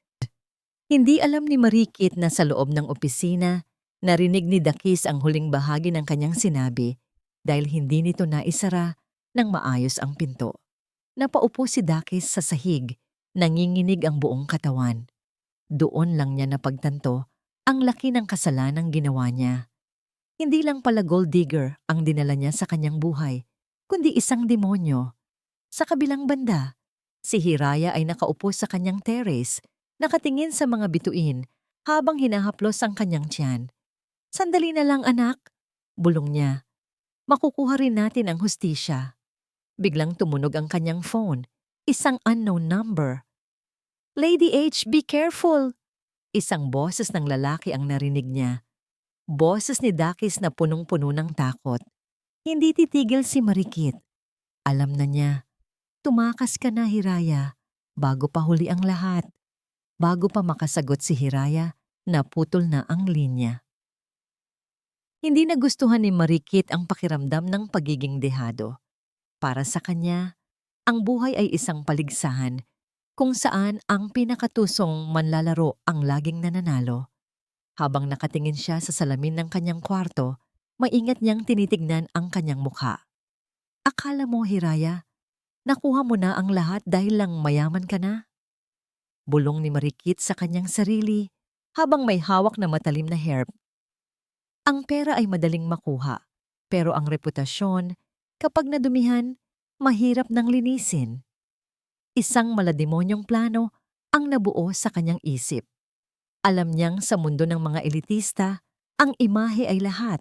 Hindi alam ni Marikit na sa loob ng opisina, narinig ni Dakis ang huling bahagi ng kanyang sinabi dahil hindi nito naisara ng maayos ang pinto. Napaupo si Dakis sa sahig, nanginginig ang buong katawan. Doon lang niya napagtanto ang laki ng kasalanang ginawa niya. Hindi lang pala gold digger ang dinala niya sa kanyang buhay, kundi isang demonyo. Sa kabilang banda, si Hiraya ay nakaupo sa kanyang terrace, nakatingin sa mga bituin habang hinahaplos ang kanyang tiyan. Sandali na lang anak, bulong niya. Makukuha rin natin ang hustisya. Biglang tumunog ang kanyang phone, isang unknown number. Lady H, be careful! Isang boses ng lalaki ang narinig niya. Boses ni Dakis na punong-puno ng takot. Hindi titigil si Marikit. Alam na niya, tumakas ka na Hiraya, bago pa huli ang lahat. Bago pa makasagot si Hiraya, naputol na ang linya. Hindi nagustuhan ni Marikit ang pakiramdam ng pagiging dehado. Para sa kanya, ang buhay ay isang paligsahan kung saan ang pinakatusong manlalaro ang laging nananalo. Habang nakatingin siya sa salamin ng kanyang kwarto, maingat niyang tinitignan ang kanyang mukha. Akala mo, Hiraya, nakuha mo na ang lahat dahil lang mayaman ka na? Bulong ni Marikit sa kanyang sarili habang may hawak na matalim na herb. Ang pera ay madaling makuha, pero ang reputasyon, kapag nadumihan, mahirap nang linisin. Isang malademonyong plano ang nabuo sa kanyang isip. Alam niyang sa mundo ng mga elitista, ang imahe ay lahat.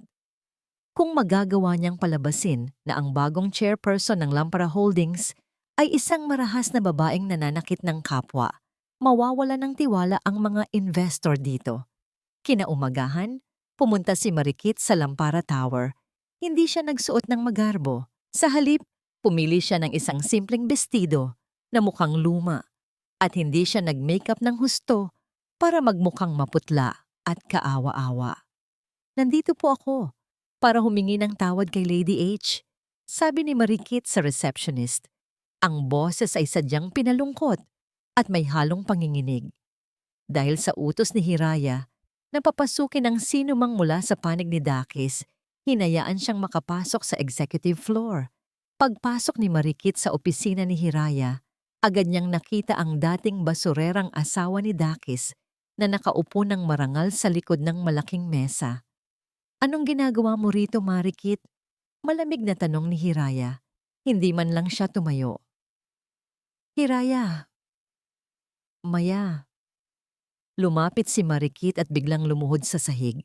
Kung magagawa niyang palabasin na ang bagong chairperson ng Lampara Holdings ay isang marahas na babaeng nananakit ng kapwa, mawawala ng tiwala ang mga investor dito. Kinaumagahan, pumunta si Marikit sa Lampara Tower. Hindi siya nagsuot ng magarbo. Sa halip, pumili siya ng isang simpleng bestido na mukhang luma at hindi siya nag-makeup ng husto para magmukhang maputla at kaawa-awa. Nandito po ako para humingi ng tawad kay Lady H, sabi ni Marikit sa receptionist. Ang boses ay sadyang pinalungkot at may halong panginginig. Dahil sa utos ni Hiraya, napapasukin ang sino mang mula sa panig ni Dakis, hinayaan siyang makapasok sa executive floor. Pagpasok ni Marikit sa opisina ni Hiraya, agad niyang nakita ang dating basurerang asawa ni Dakis na nakaupo ng marangal sa likod ng malaking mesa. Anong ginagawa mo rito, Marikit? Malamig na tanong ni Hiraya. Hindi man lang siya tumayo. Hiraya. Maya. Lumapit si Marikit at biglang lumuhod sa sahig.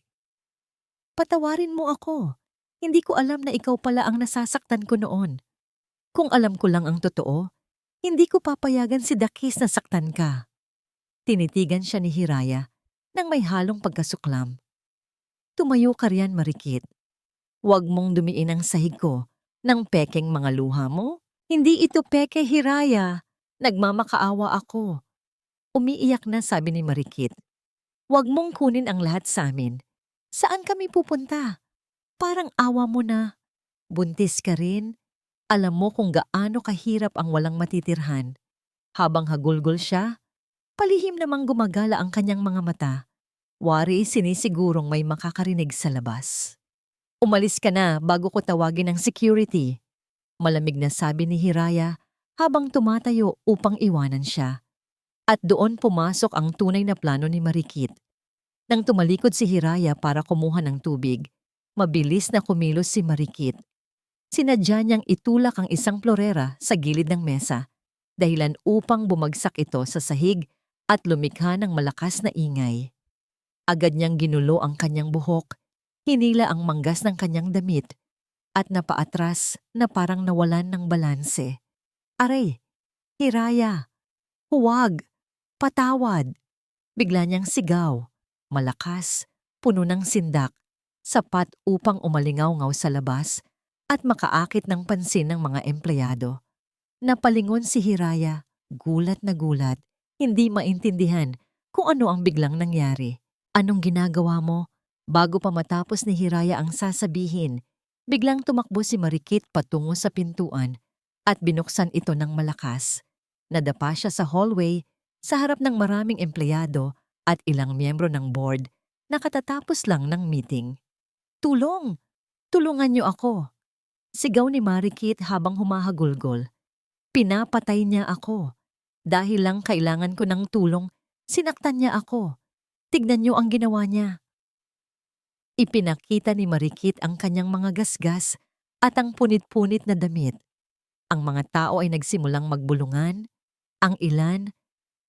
Patawarin mo ako. Hindi ko alam na ikaw pala ang nasasaktan ko noon. Kung alam ko lang ang totoo, hindi ko papayagan si Dakis na saktan ka. Tinitigan siya ni Hiraya nang may halong pagkasuklam. Tumayo ka riyan, Marikit. Huwag mong dumiin ang sahig ko ng pekeng mga luha mo. Hindi ito peke, Hiraya. Nagmamakaawa ako. Umiiyak na sabi ni Marikit. Huwag mong kunin ang lahat sa amin. Saan kami pupunta? Parang awa mo na. Buntis ka rin. Alam mo kung gaano kahirap ang walang matitirhan. Habang hagulgol siya, palihim namang gumagala ang kanyang mga mata. Wari sinisigurong may makakarinig sa labas. Umalis ka na bago ko tawagin ang security. Malamig na sabi ni Hiraya habang tumatayo upang iwanan siya. At doon pumasok ang tunay na plano ni Marikit. Nang tumalikod si Hiraya para kumuha ng tubig, mabilis na kumilos si Marikit. Sinadya niyang itulak ang isang plorera sa gilid ng mesa, dahilan upang bumagsak ito sa sahig at lumikha ng malakas na ingay. Agad niyang ginulo ang kanyang buhok, hinila ang manggas ng kanyang damit, at napaatras na parang nawalan ng balanse. Aray! Hiraya! Huwag! Patawad! Bigla niyang sigaw, malakas, puno ng sindak, sapat upang umalingaw-ngaw sa labas at makaakit ng pansin ng mga empleyado. Napalingon si Hiraya, gulat na gulat, hindi maintindihan kung ano ang biglang nangyari. Anong ginagawa mo? Bago pa matapos ni Hiraya ang sasabihin, biglang tumakbo si Marikit patungo sa pintuan at binuksan ito ng malakas. Nadapa siya sa hallway sa harap ng maraming empleyado at ilang miyembro ng board na katatapos lang ng meeting. Tulong! Tulungan niyo ako! Sigaw ni Marikit habang humahagulgol. Pinapatay niya ako. Dahil lang kailangan ko ng tulong, sinaktan niya ako. Tignan niyo ang ginawa niya. Ipinakita ni Marikit ang kanyang mga gasgas at ang punit-punit na damit. Ang mga tao ay nagsimulang magbulungan. Ang ilan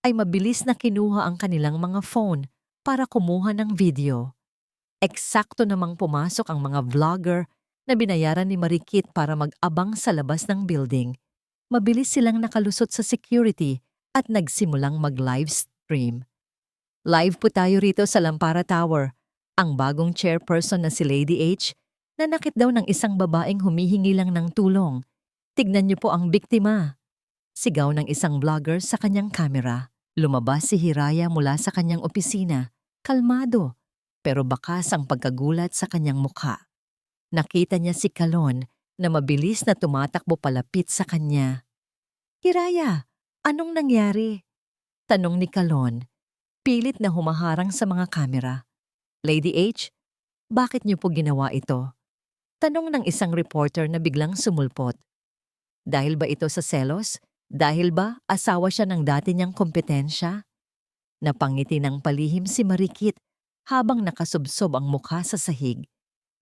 ay mabilis na kinuha ang kanilang mga phone para kumuha ng video. Eksakto namang pumasok ang mga vlogger na binayaran ni Marikit para mag-abang sa labas ng building. Mabilis silang nakalusot sa security at nagsimulang mag-live stream. Live po tayo rito sa Lampara Tower. Ang bagong chairperson na si Lady H na nakit daw ng isang babaeng humihingi lang ng tulong. Tignan niyo po ang biktima. Sigaw ng isang vlogger sa kanyang kamera. Lumabas si Hiraya mula sa kanyang opisina, kalmado, pero bakas ang pagkagulat sa kanyang mukha. Nakita niya si Kalon na mabilis na tumatakbo palapit sa kanya. Hiraya, anong nangyari? Tanong ni Kalon, pilit na humaharang sa mga kamera. Lady H, bakit niyo po ginawa ito? Tanong ng isang reporter na biglang sumulpot. Dahil ba ito sa selos? Dahil ba asawa siya ng dati niyang kompetensya? Napangiti ng palihim si Marikit habang nakasubsob ang mukha sa sahig.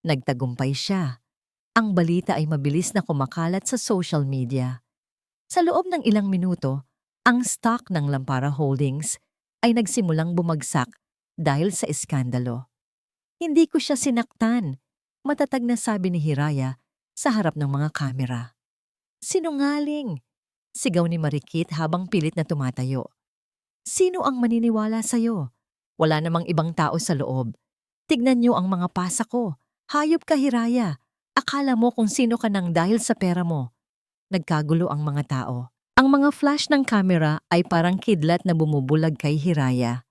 Nagtagumpay siya. Ang balita ay mabilis na kumakalat sa social media. Sa loob ng ilang minuto, ang stock ng Lampara Holdings ay nagsimulang bumagsak dahil sa iskandalo. Hindi ko siya sinaktan, matatag na sabi ni Hiraya sa harap ng mga kamera. Sinungaling! Sigaw ni Marikit habang pilit na tumatayo. Sino ang maniniwala sa'yo? Wala namang ibang tao sa loob. Tignan niyo ang mga pasa ko. Hayop ka, Hiraya. Akala mo kung sino ka nang dahil sa pera mo. Nagkagulo ang mga tao. Ang mga flash ng kamera ay parang kidlat na bumubulag kay Hiraya.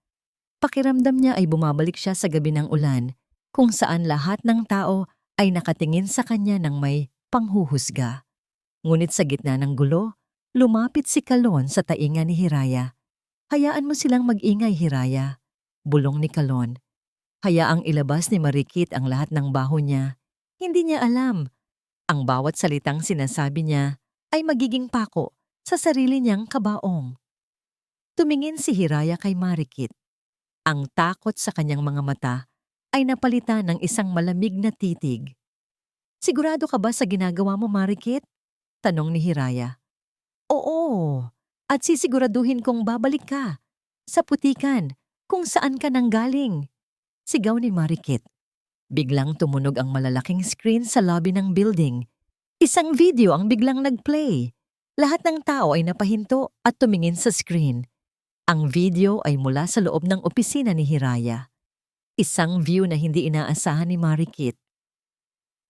Pakiramdam niya ay bumabalik siya sa gabi ng ulan, kung saan lahat ng tao ay nakatingin sa kanya ng may panghuhusga. Ngunit sa gitna ng gulo, lumapit si Kalon sa tainga ni Hiraya. Hayaan mo silang mag-ingay, Hiraya. Bulong ni Kalon. Hayaang ilabas ni Marikit ang lahat ng baho niya. Hindi niya alam. Ang bawat salitang sinasabi niya ay magiging pako sa sarili niyang kabaong. Tumingin si Hiraya kay Marikit. Ang takot sa kanyang mga mata ay napalitan ng isang malamig na titig. Sigurado ka ba sa ginagawa mo, Marikit? Tanong ni Hiraya. Oo, at sisiguraduhin kong babalik ka sa putikan kung saan ka nanggaling. Sigaw ni Marikit. Biglang tumunog ang malalaking screen sa lobby ng building. Isang video ang biglang nag-play. Lahat ng tao ay napahinto at tumingin sa screen. Ang video ay mula sa loob ng opisina ni Hiraya. Isang view na hindi inaasahan ni Marikit.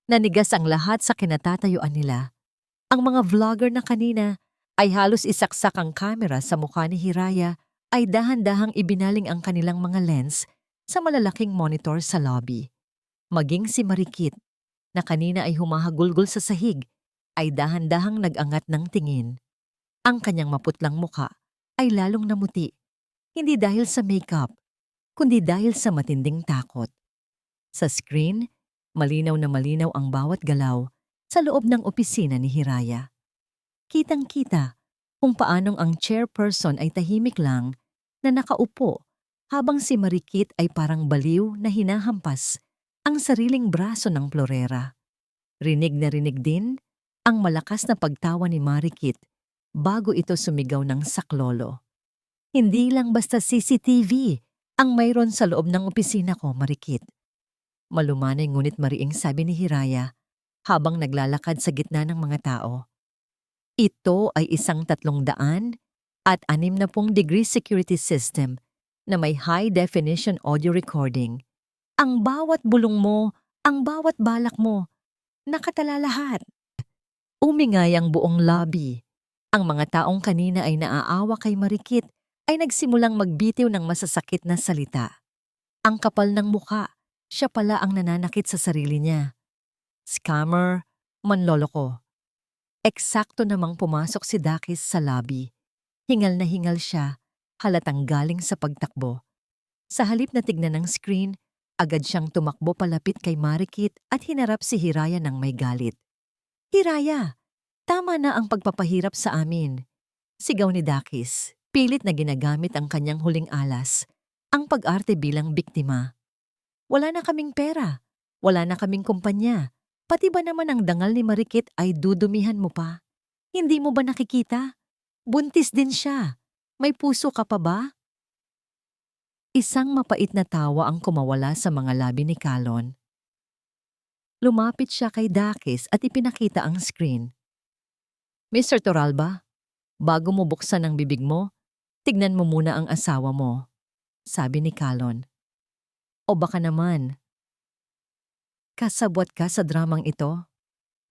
Nanigas ang lahat sa kinatatayuan nila. Ang mga vlogger na kanina ay halos isaksak ang kamera sa mukha ni Hiraya ay dahan-dahang ibinaling ang kanilang mga lens sa malalaking monitor sa lobby. Maging si Marikit, na kanina ay humahagulgol sa sahig, ay dahan-dahang nag-angat ng tingin. Ang kanyang maputlang mukha ay lalong namuti, hindi dahil sa makeup, kundi dahil sa matinding takot. Sa screen, malinaw na malinaw ang bawat galaw sa loob ng opisina ni Hiraya. Kitang-kita kung paanong ang chairperson ay tahimik lang na nakaupo habang si Marikit ay parang baliw na hinahampas ang sariling braso ng Florera. Rinig na rinig din ang malakas na pagtawa ni Marikit bago ito sumigaw ng saklolo. Hindi lang basta CCTV ang mayroon sa loob ng opisina ko, Marikit. Malumanay ngunit mariing sabi ni Hiraya habang naglalakad sa gitna ng mga tao. Ito ay isang 360 degree security system na may high-definition audio recording. Ang bawat bulong mo, ang bawat balak mo, nakatala lahat. Umingay ang buong lobby. Ang mga taong kanina ay naaawa kay Marikit ay nagsimulang magbitiw ng masasakit na salita. Ang kapal ng muka, siya pala ang nananakit sa sarili niya. Scammer, manloloko. Eksakto namang pumasok si Dakis sa lobby. Hingal na hingal siya, halatang galing sa pagtakbo. Sa halip na tignan ng screen, agad siyang tumakbo palapit kay Marikit at hinarap si Hiraya ng may galit. Hiraya, tama na ang pagpapahirap sa amin. Sigaw ni Dakis, pilit na ginagamit ang kanyang huling alas, ang pag-arte bilang biktima. Wala na kaming pera, wala na kaming kumpanya, pati ba naman ang dangal ni Marikit ay dudumihan mo pa? Hindi mo ba nakikita? Buntis din siya. May puso ka pa ba? Isang mapait na tawa ang kumawala sa mga labi ni Kalon. Lumapit siya kay Dakis at ipinakita ang screen. Mr. Toralba, bago mo buksan ang bibig mo, tignan mo muna ang asawa mo, sabi ni Kalon. O baka naman, kasabwat ka sa dramang ito?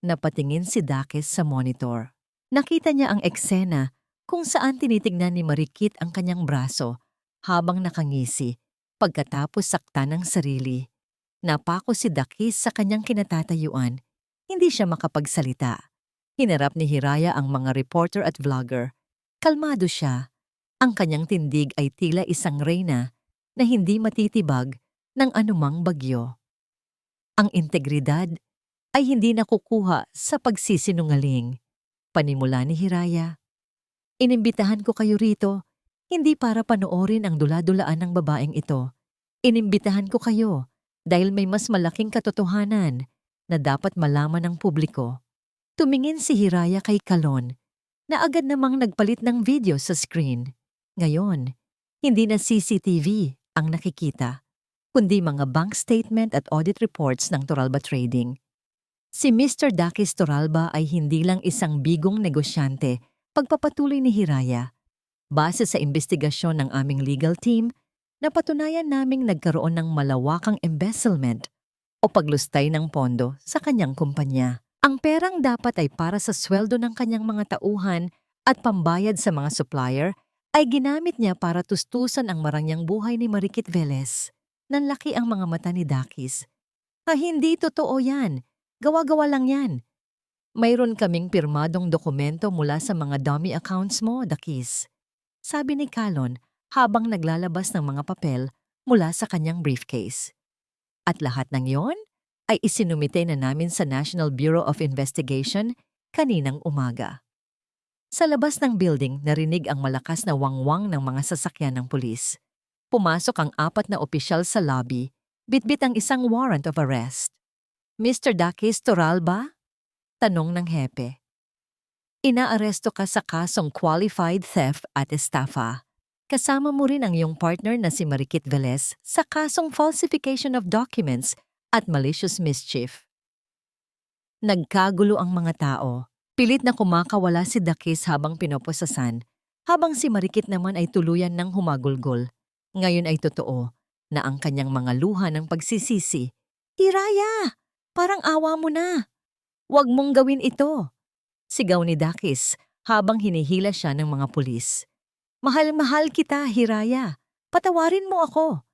Napatingin si Dakis sa monitor. Nakita niya ang eksena kung saan tinitignan ni Marikit ang kanyang braso habang nakangisi pagkatapos saktan ng sarili. Napako si Dakis sa kanyang kinatatayuan. Hindi siya makapagsalita. Hinarap ni Hiraya ang mga reporter at vlogger. Kalmado siya. Ang kanyang tindig ay tila isang reyna na hindi matitibag ng anumang bagyo. Ang integridad ay hindi nakukuha sa pagsisinungaling. Panimula ni Hiraya. Inimbitahan ko kayo rito, hindi para panoorin ang dula-dulaan ng babaeng ito. Inimbitahan ko kayo dahil may mas malaking katotohanan na dapat malaman ng publiko. Tumingin si Hiraya kay Kalon na agad namang nagpalit ng video sa screen. Ngayon, hindi na CCTV ang nakikita, kundi mga bank statement at audit reports ng Toralba Trading. Si Mr. Dakis Toralba ay hindi lang isang bigong negosyante, pagpapatuloy ni Hiraya. Base sa investigasyon ng aming legal team, napatunayan naming nagkaroon ng malawakang embezzlement o paglustay ng pondo sa kanyang kumpanya. Ang perang dapat ay para sa sweldo ng kanyang mga tauhan at pambayad sa mga supplier ay ginamit niya para tustusan ang marangyang buhay ni Marikit Velez. Nanlaki ang mga mata ni Dakis. Hindi totoo yan. Gawa-gawa lang yan. Mayroon kaming pirmadong dokumento mula sa mga dummy accounts mo, Dakis. Sabi ni Kalon habang naglalabas ng mga papel mula sa kanyang briefcase. At lahat ng yon ay isinumite na namin sa National Bureau of Investigation kaninang umaga. Sa labas ng building, narinig ang malakas na wangwang ng mga sasakyan ng pulis. Pumasok ang 4 na opisyal sa lobby, bitbit ang isang warrant of arrest. Mr. Dakis Toralba? Tanong ng hepe. Inaaresto ka sa kasong qualified theft at estafa. Kasama mo rin ang iyong partner na si Marikit Velez sa kasong falsification of documents at malicious mischief. Nagkagulo ang mga tao. Pilit na kumakawala si Dakis habang pinoposasan, habang si Marikit naman ay tuluyan ng humagulgol. Ngayon ay totoo na ang kanyang mga luha ng pagsisisi. Hiraya! Parang awa mo na! Huwag mong gawin ito! Sigaw ni Dakis habang hinihila siya ng mga pulis. Mahal-mahal kita, Hiraya. Patawarin mo ako.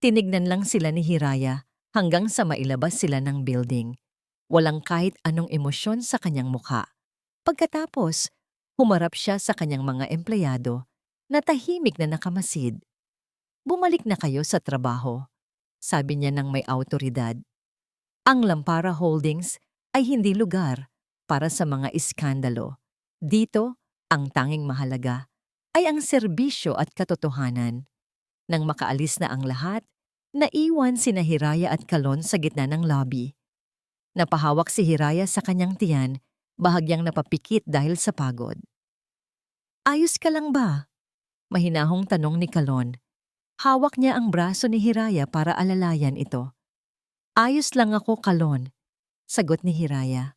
Tinignan lang sila ni Hiraya hanggang sa mailabas sila ng building. Walang kahit anong emosyon sa kanyang mukha. Pagkatapos, humarap siya sa kanyang mga empleyado na tahimik na nakamasid. Bumalik na kayo sa trabaho, sabi niya ng may awtoridad. Ang Lampara Holdings ay hindi lugar para sa mga iskandalo. Dito, ang tanging mahalaga ay ang serbisyo at katotohanan. Nang makaalis na ang lahat, naiwan sina Hiraya at Kalon sa gitna ng lobby. Napahawak si Hiraya sa kanyang tiyan, bahagyang napapikit dahil sa pagod. Ayos ka lang ba? Mahinahong tanong ni Kalon. Hawak niya ang braso ni Hiraya para alalayan ito. Ayos lang ako, Kalon, sagot ni Hiraya.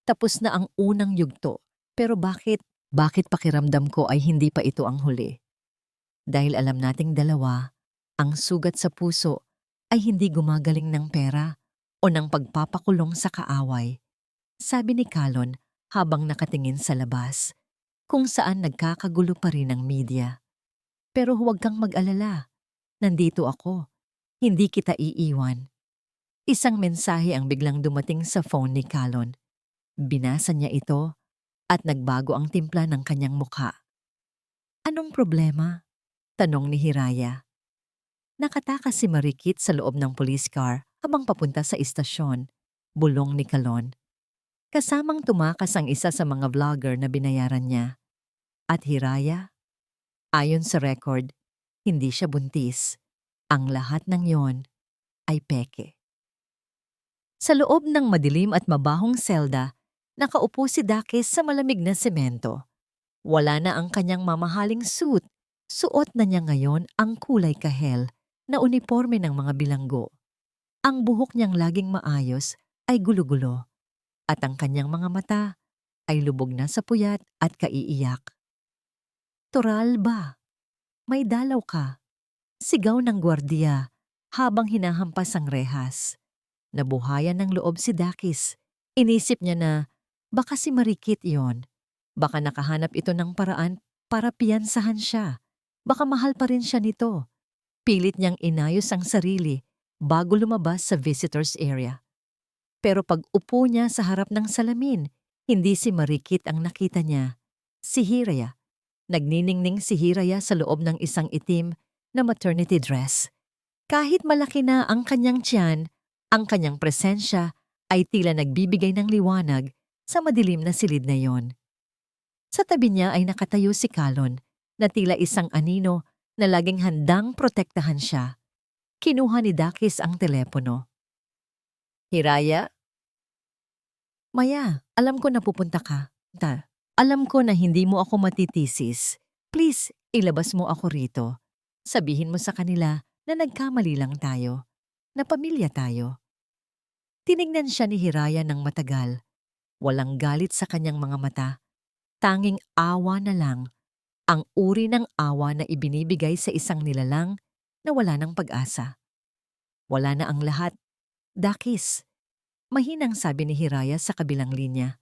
Tapos na ang unang yugto, pero bakit pakiramdam ko ay hindi pa ito ang huli? Dahil alam nating dalawa, ang sugat sa puso ay hindi gumagaling ng pera o ng pagpapakulong sa kaaway, sabi ni Kalon habang nakatingin sa labas, kung saan nagkakagulo pa rin ang media. Pero huwag kang mag-alala, nandito ako, hindi kita iiwan. Isang mensahe ang biglang dumating sa phone ni Kalon. Binasa niya ito at nagbago ang timpla ng kanyang mukha. Anong problema? Tanong ni Hiraya. Nakatakas si Marikit sa loob ng police car habang papunta sa istasyon, bulong ni Kalon. Kasamang tumakas ang isa sa mga vlogger na binayaran niya. At Hiraya? Ayon sa record, hindi siya buntis. Ang lahat ng yon ay peke. Sa loob ng madilim at mabahong selda, nakaupo si Dakis sa malamig na semento. Wala na ang kanyang mamahaling suit. Suot na niya ngayon ang kulay kahel na uniforme ng mga bilanggo. Ang buhok niyang laging maayos ay gulo-gulo at ang kanyang mga mata ay lubog na sa puyat at kaiiyak. Toral ba? May dalaw ka. Sigaw ng gwardiya habang hinahampas ang rehas. Nabuhayan ng loob si Dakis. Inisip niya na baka si Marikit yon. Baka nakahanap ito ng paraan para piyansahan siya. Baka mahal pa rin siya nito. Pilit niyang inayos ang sarili bago lumabas sa visitors area. Pero pag upo niya sa harap ng salamin, hindi si Marikit ang nakita niya. Si Hiraya. Nagniningning si Hiraya sa loob ng isang itim na maternity dress. Kahit malaki na ang kanyang tiyan, ang kanyang presensya ay tila nagbibigay ng liwanag sa madilim na silid na yon. Sa tabi niya ay nakatayo si Kalon na tila isang anino na laging handang protektahan siya. Kinuha ni Dakis ang telepono. Hiraya? Maya, alam ko na pupunta ka. Alam ko na hindi mo ako matitisis. Please, ilabas mo ako rito. Sabihin mo sa kanila na nagkamali lang tayo. Na pamilya tayo. Tinignan siya ni Hiraya ng matagal. Walang galit sa kanyang mga mata. Tanging awa na lang. Ang uri ng awa na ibinibigay sa isang nilalang na wala ng pag-asa. Wala na ang lahat. Dakis. Mahinang sabi ni Hiraya sa kabilang linya.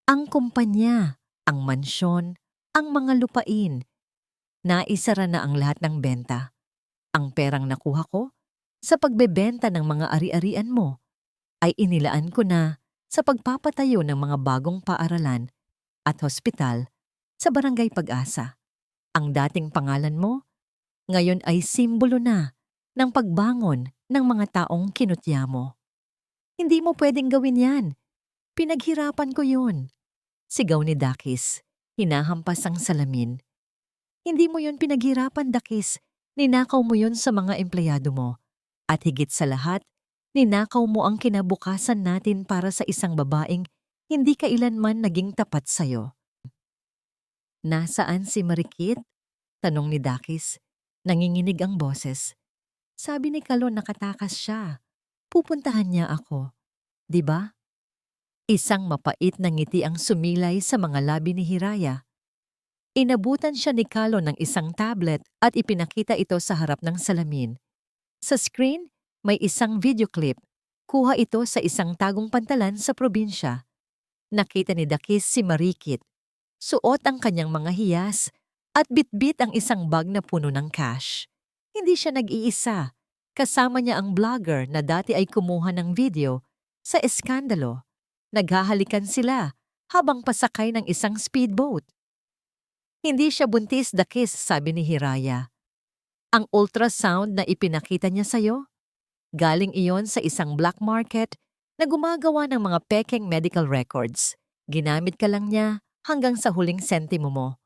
Ang kumpanya, ang mansyon, ang mga lupain. Naisara na ang lahat ng benta. Ang perang nakuha ko sa pagbebenta ng mga ari-arian mo ay inilaan ko na sa pagpapatayo ng mga bagong paaralan at hospital sa Barangay Pag-asa. Ang dating pangalan mo, ngayon ay simbolo na ng pagbangon ng mga taong kinutya mo. Hindi mo pwedeng gawin yan. Pinaghirapan ko yun. Sigaw ni Dakis, hinahampas ang salamin. Hindi mo yun pinaghirapan, Dakis. Ninakaw mo yun sa mga empleyado mo. At higit sa lahat, ninakaw mo ang kinabukasan natin para sa isang babaeng hindi kailanman naging tapat sa'yo. Nasaan si Marikit? Tanong ni Dakis. Nanginginig ang boses. Sabi ni Kalon nakatakas siya. Pupuntahan niya ako. Diba? Isang mapait na ngiti ang sumilay sa mga labi ni Hiraya. Inabutan siya ni Kalon ng isang tablet at ipinakita ito sa harap ng salamin. Sa screen, may isang video clip. Kuha ito sa isang tagong pantalan sa probinsya. Nakita ni Dakis si Marikit. Suot ang kanyang mga hiyas at bitbit ang isang bag na puno ng cash. Hindi siya nag-iisa. Kasama niya ang vlogger na dati ay kumuha ng video sa eskandalo. Naghahalikan sila habang pasakay ng isang speedboat. Hindi siya buntis, Dakis, sabi ni Hiraya. Ang ultrasound na ipinakita niya sa'yo, galing iyon sa isang black market na gumagawa ng mga pekeng medical records. Ginamit ka lang niya hanggang sa huling sentimo mo.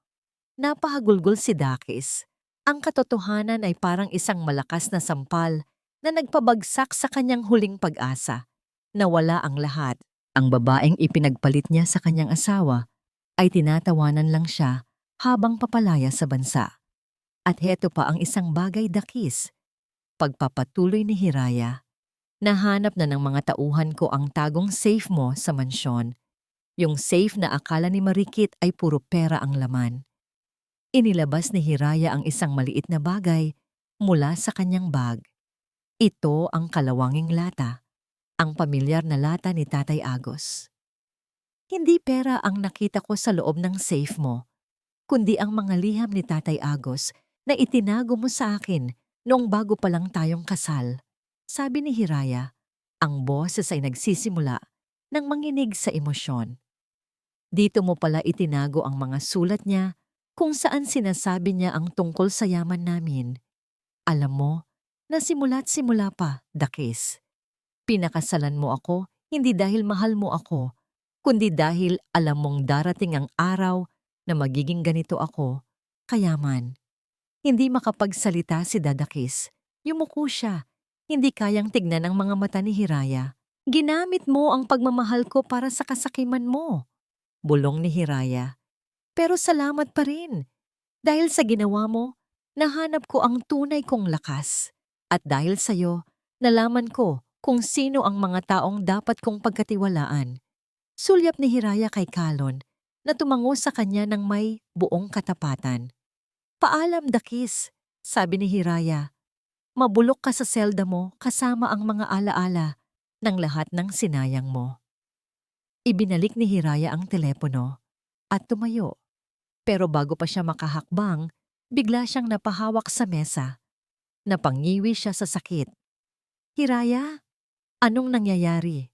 Napahagulgol si Dakis. Ang katotohanan ay parang isang malakas na sampal na nagpabagsak sa kanyang huling pag-asa. Nawala ang lahat. Ang babaeng ipinagpalit niya sa kanyang asawa ay tinatawanan lang siya habang papalaya sa bansa. At heto pa ang isang bagay dakis. Pagpapatuloy ni Hiraya, nahanap na ng mga tauhan ko ang tagong safe mo sa mansyon. Yung safe na akala ni Marikit ay puro pera ang laman. Inilabas ni Hiraya ang isang maliit na bagay mula sa kanyang bag. Ito ang kalawanging lata, ang pamilyar na lata ni Tatay Agos. Hindi pera ang nakita ko sa loob ng safe mo, kundi ang mga liham ni Tatay Agos na itinago mo sa akin noong bago pa lang tayong kasal. Sabi ni Hiraya, ang boses ay nagsisimula ng manginig sa emosyon. Dito mo pala itinago ang mga sulat niya kung saan sinasabi niya ang tungkol sa yaman namin. Alam mo, na simula't simula pa, Dakis. Pinakasalan mo ako hindi dahil mahal mo ako, kundi dahil alam mong darating ang araw na magiging ganito ako, kayaman. Hindi makapagsalita si Dadakis. Yumuko siya. Hindi kayang tignan ang mga mata ni Hiraya. Ginamit mo ang pagmamahal ko para sa kasakiman mo. Bulong ni Hiraya. Pero salamat pa rin. Dahil sa ginawa mo, nahanap ko ang tunay kong lakas. At dahil sa'yo, nalaman ko kung sino ang mga taong dapat kong pagkatiwalaan. Sulyap ni Hiraya kay Kalon na tumango sa kanya ng may buong katapatan. Paalam, Dakis, sabi ni Hiraya. Mabulok ka sa selda mo kasama ang mga alaala ng lahat ng sinayang mo. Ibinalik ni Hiraya ang telepono at tumayo. Pero bago pa siya makahakbang, bigla siyang napahawak sa mesa. Napangiwi siya sa sakit. Hiraya, anong nangyayari?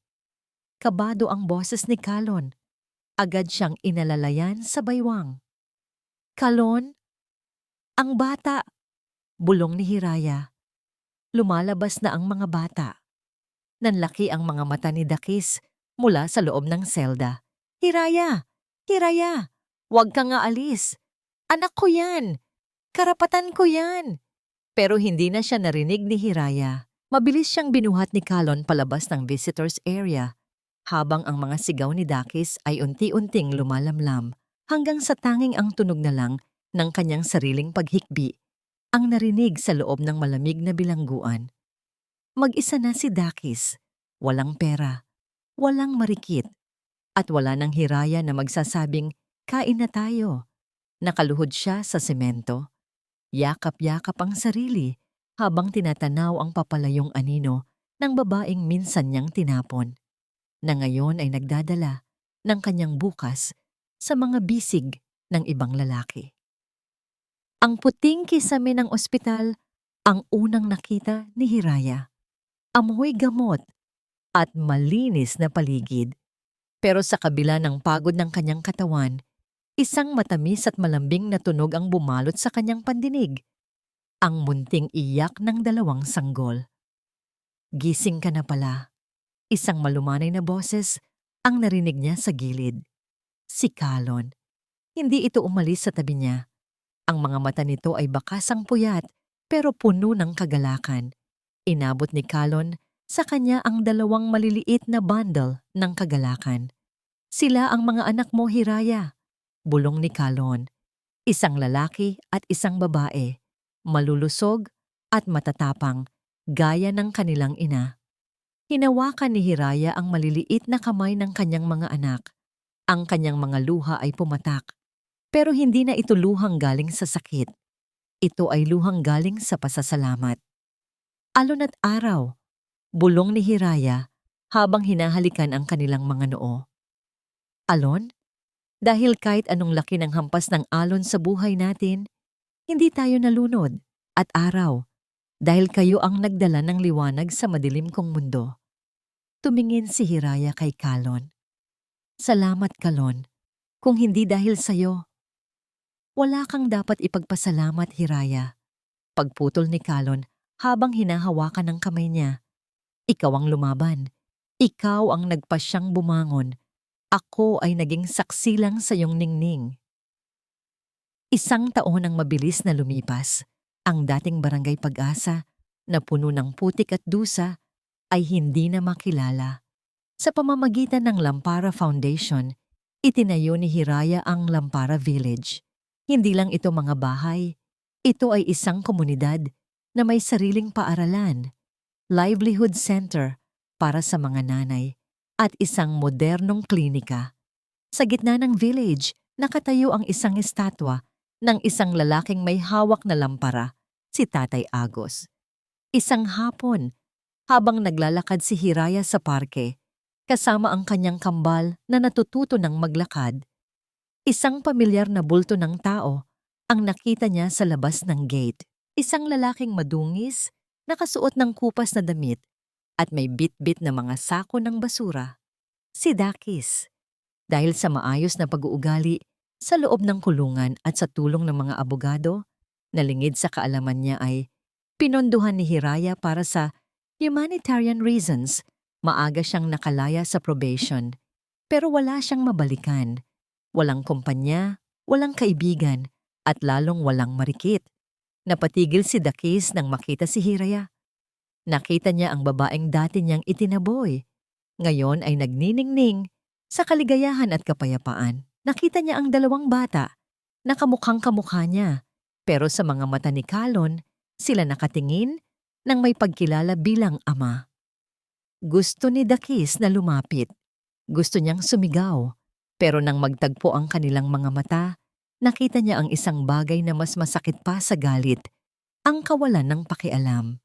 Kabado ang boses ni Kalon. Agad siyang inalalayan sa baywang. Kalon? Ang bata! Bulong ni Hiraya. Lumalabas na ang mga bata. Nanlaki ang mga mata ni Dakis mula sa loob ng selda. Hiraya! Hiraya! Huwag ka nga alis! Anak ko yan! Karapatan ko yan! Pero hindi na siya narinig ni Hiraya. Mabilis siyang binuhat ni Kalon palabas ng visitors area, habang ang mga sigaw ni Dakis ay unti-unting lumalamlam hanggang sa tanging ang tunog na lang ng kanyang sariling paghikbi ang narinig sa loob ng malamig na bilangguan. Mag-isa na si Dakis, walang pera, walang marikit, at wala nang Hiraya na magsasabing, kain na tayo. Nakaluhod siya sa semento. Yakap-yakap ang sarili habang tinatanaw ang papalayong anino ng babaeng minsan niyang tinapon, na ngayon ay nagdadala ng kanyang bukas sa mga bisig ng ibang lalaki. Ang puting kisame ng ospital ang unang nakita ni Hiraya. Amoy gamot at malinis na paligid. Pero sa kabila ng pagod ng kanyang katawan, isang matamis at malambing na tunog ang bumalot sa kanyang pandinig. Ang munting iyak ng dalawang sanggol. Gising ka na pala. Isang malumanay na boses ang narinig niya sa gilid. Si Kalon. Hindi ito umalis sa tabi niya. Ang mga mata nito ay bakasang puyat pero puno ng kagalakan. Inabot ni Kalon sa kanya ang dalawang maliliit na bundle ng kagalakan. Sila ang mga anak mo, Hiraya. Bulong ni Kalon. Isang lalaki at isang babae. Malulusog at matatapang, gaya ng kanilang ina. Hinawakan ni Hiraya ang maliliit na kamay ng kanyang mga anak. Ang kanyang mga luha ay pumatak. Pero hindi na ito luhang galing sa sakit. Ito ay luhang galing sa pasasalamat. Alon at araw, bulong ni Hiraya habang hinahalikan ang kanilang mga noo. Alon? Dahil kahit anong laki ng hampas ng alon sa buhay natin, hindi tayo nalunod. At araw, dahil kayo ang nagdala ng liwanag sa madilim kong mundo. Tumingin si Hiraya kay Kalon. Salamat, Kalon. Kung hindi dahil sa'yo, wala kang dapat ipagpasalamat, Hiraya. Pagputol ni Kalon habang hinahawakan ng kamay niya. Ikaw ang lumaban. Ikaw ang nagpasyang bumangon. Ako ay naging saksi lang sa iyong ningning. Isang taon ang mabilis na lumipas. Ang dating Barangay Pag-asa na puno ng putik at dusa ay hindi na makilala. Sa pamamagitan ng Lampara Foundation, itinayo ni Hiraya ang Lampara Village. Hindi lang ito mga bahay, ito ay isang komunidad na may sariling paaralan, livelihood center para sa mga nanay, at isang modernong klinika. Sa gitna ng village, nakatayo ang isang estatwa ng isang lalaking may hawak na lampara, si Tatay Agos. Isang hapon, habang naglalakad si Hiraya sa parke, kasama ang kanyang kambal na natututo ng maglakad, isang pamilyar na bulto ng tao ang nakita niya sa labas ng gate. Isang lalaking madungis, nakasuot ng kupas na damit at may bit-bit na mga sako ng basura. Si Dakis. Dahil sa maayos na pag-uugali, sa loob ng kulungan at sa tulong ng mga abogado, nalingid sa kaalaman niya ay pinondohan ni Hiraya para sa humanitarian reasons. Maaga siyang nakalaya sa probation, pero wala siyang mabalikan. Walang kumpanya, walang kaibigan, at lalong walang marikit. Napatigil si Dakis nang makita si Hiraya. Nakita niya ang babaeng dati niyang itinaboy. Ngayon ay nagniningning sa kaligayahan at kapayapaan. Nakita niya ang dalawang bata na kamukhang kamukha niya, pero sa mga mata ni Kalon, sila nakatingin nang may pagkilala bilang ama. Gusto ni Dakis na lumapit. Gusto niyang sumigaw, pero nang magtagpo ang kanilang mga mata, nakita niya ang isang bagay na mas masakit pa sa galit, ang kawalan ng pakialam.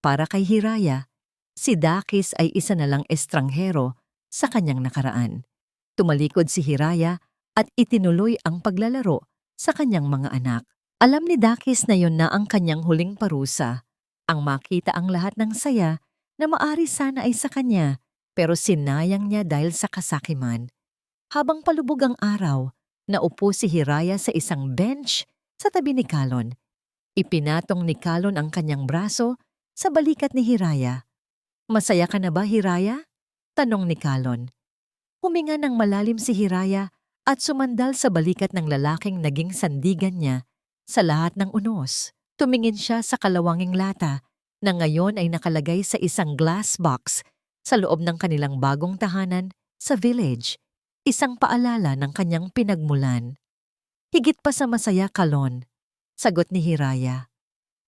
Para kay Hiraya, si Dakis ay isa na lang estranghero sa kanyang nakaraan. Tumalikod si Hiraya at itinuloy ang paglalaro sa kanyang mga anak. Alam ni Dakis na yon na ang kanyang huling parusa, ang makita ang lahat ng saya na maari sana ay sa kanya, pero sinayang niya dahil sa kasakiman. Habang palubog ang araw, naupo si Hiraya sa isang bench sa tabi ni Kalon. Ipinatong ni Kalon ang kanyang braso sa balikat ni Hiraya. "Masaya ka na ba, Hiraya?" tanong ni Kalon. Huminga ng malalim si Hiraya at sumandal sa balikat ng lalaking naging sandigan niya sa lahat ng unos. Tumingin siya sa kalawanging lata na ngayon ay nakalagay sa isang glass box sa loob ng kanilang bagong tahanan sa village. Isang paalala ng kanyang pinagmulan. "Higit pa sa masaya, Kalon," sagot ni Hiraya.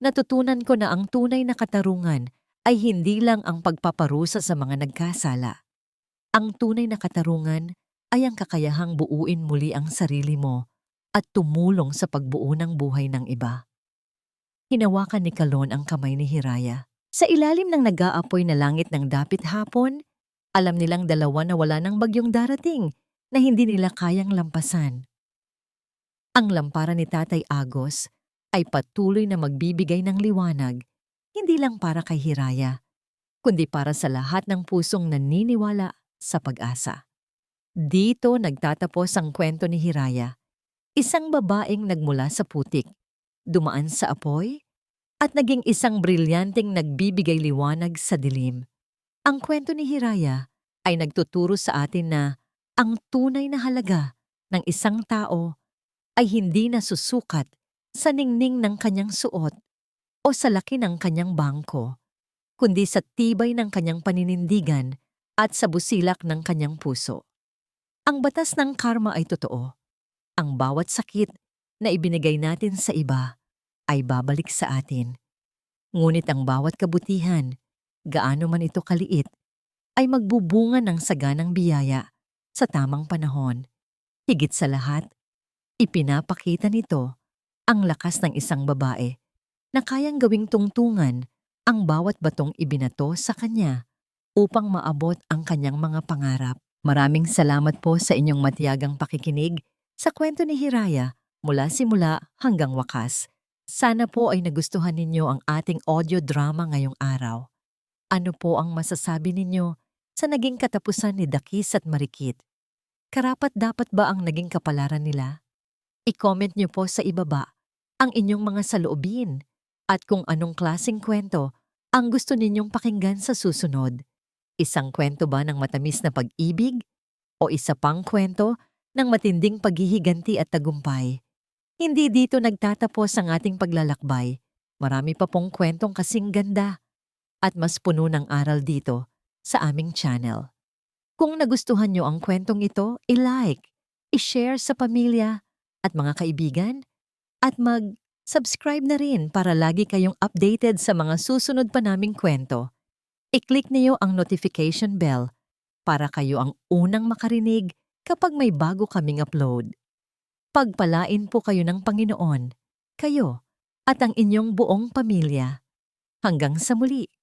"Natutunan ko na ang tunay na katarungan ay hindi lang ang pagpaparusa sa mga nagkasala. Ang tunay na katarungan ay ang kakayahang buuin muli ang sarili mo at tumulong sa pagbuo ng buhay ng iba." Hinawakan ni Kalon ang kamay ni Hiraya. Sa ilalim ng nag-aapoy na langit ng dapit hapon, alam nilang dalawa na wala ng bagyong darating na hindi nila kayang lampasan. Ang lampara ni Tatay Agos ay patuloy na magbibigay ng liwanag, hindi lang para kay Hiraya, kundi para sa lahat ng pusong naniniwala sa pag-asa. Dito nagtatapos ang kwento ni Hiraya, isang babaeng nagmula sa putik, dumaan sa apoy, at naging isang brilyanteng nagbibigay liwanag sa dilim. Ang kwento ni Hiraya ay nagtuturo sa atin na ang tunay na halaga ng isang tao ay hindi nasusukat sa ningning ng kanyang suot o sa laki ng kanyang bangko, kundi sa tibay ng kanyang paninindigan at sa busilak ng kanyang puso. Ang batas ng karma ay totoo. Ang bawat sakit na ibinigay natin sa iba ay babalik sa atin. Ngunit ang bawat kabutihan, gaano man ito kaliit, ay magbubunga ng saganang biyaya sa tamang panahon. Higit sa lahat, ipinapakita nito ang lakas ng isang babae na kayang gawing tungtungan ang bawat batong ibinato sa kanya upang maabot ang kanyang mga pangarap. Maraming salamat po sa inyong matiyagang pakikinig sa kwento ni Hiraya mula simula hanggang wakas. Sana po ay nagustuhan ninyo ang ating audio drama ngayong araw. Ano po ang masasabi ninyo sa naging katapusan ni Dakis at Marikit? Karapat-dapat ba ang naging kapalaran nila? I-comment niyo po sa ibaba ang inyong mga saloobin at kung anong klaseng kwento ang gusto ninyong pakinggan sa susunod. Isang kwento ba ng matamis na pag-ibig? O isa pang kwento ng matinding paghihiganti at tagumpay? Hindi dito nagtatapos ang ating paglalakbay. Marami pa pong kwentong kasing ganda at mas puno ng aral dito sa aming channel. Kung nagustuhan nyo ang kwentong ito, i-like, i-share sa pamilya at mga kaibigan at mag-subscribe na rin para lagi kayong updated sa mga susunod pa naming kwento. I-click niyo ang notification bell para kayo ang unang makarinig kapag may bago kaming upload. Pagpalain po kayo ng Panginoon, kayo at ang inyong buong pamilya. Hanggang sa muli.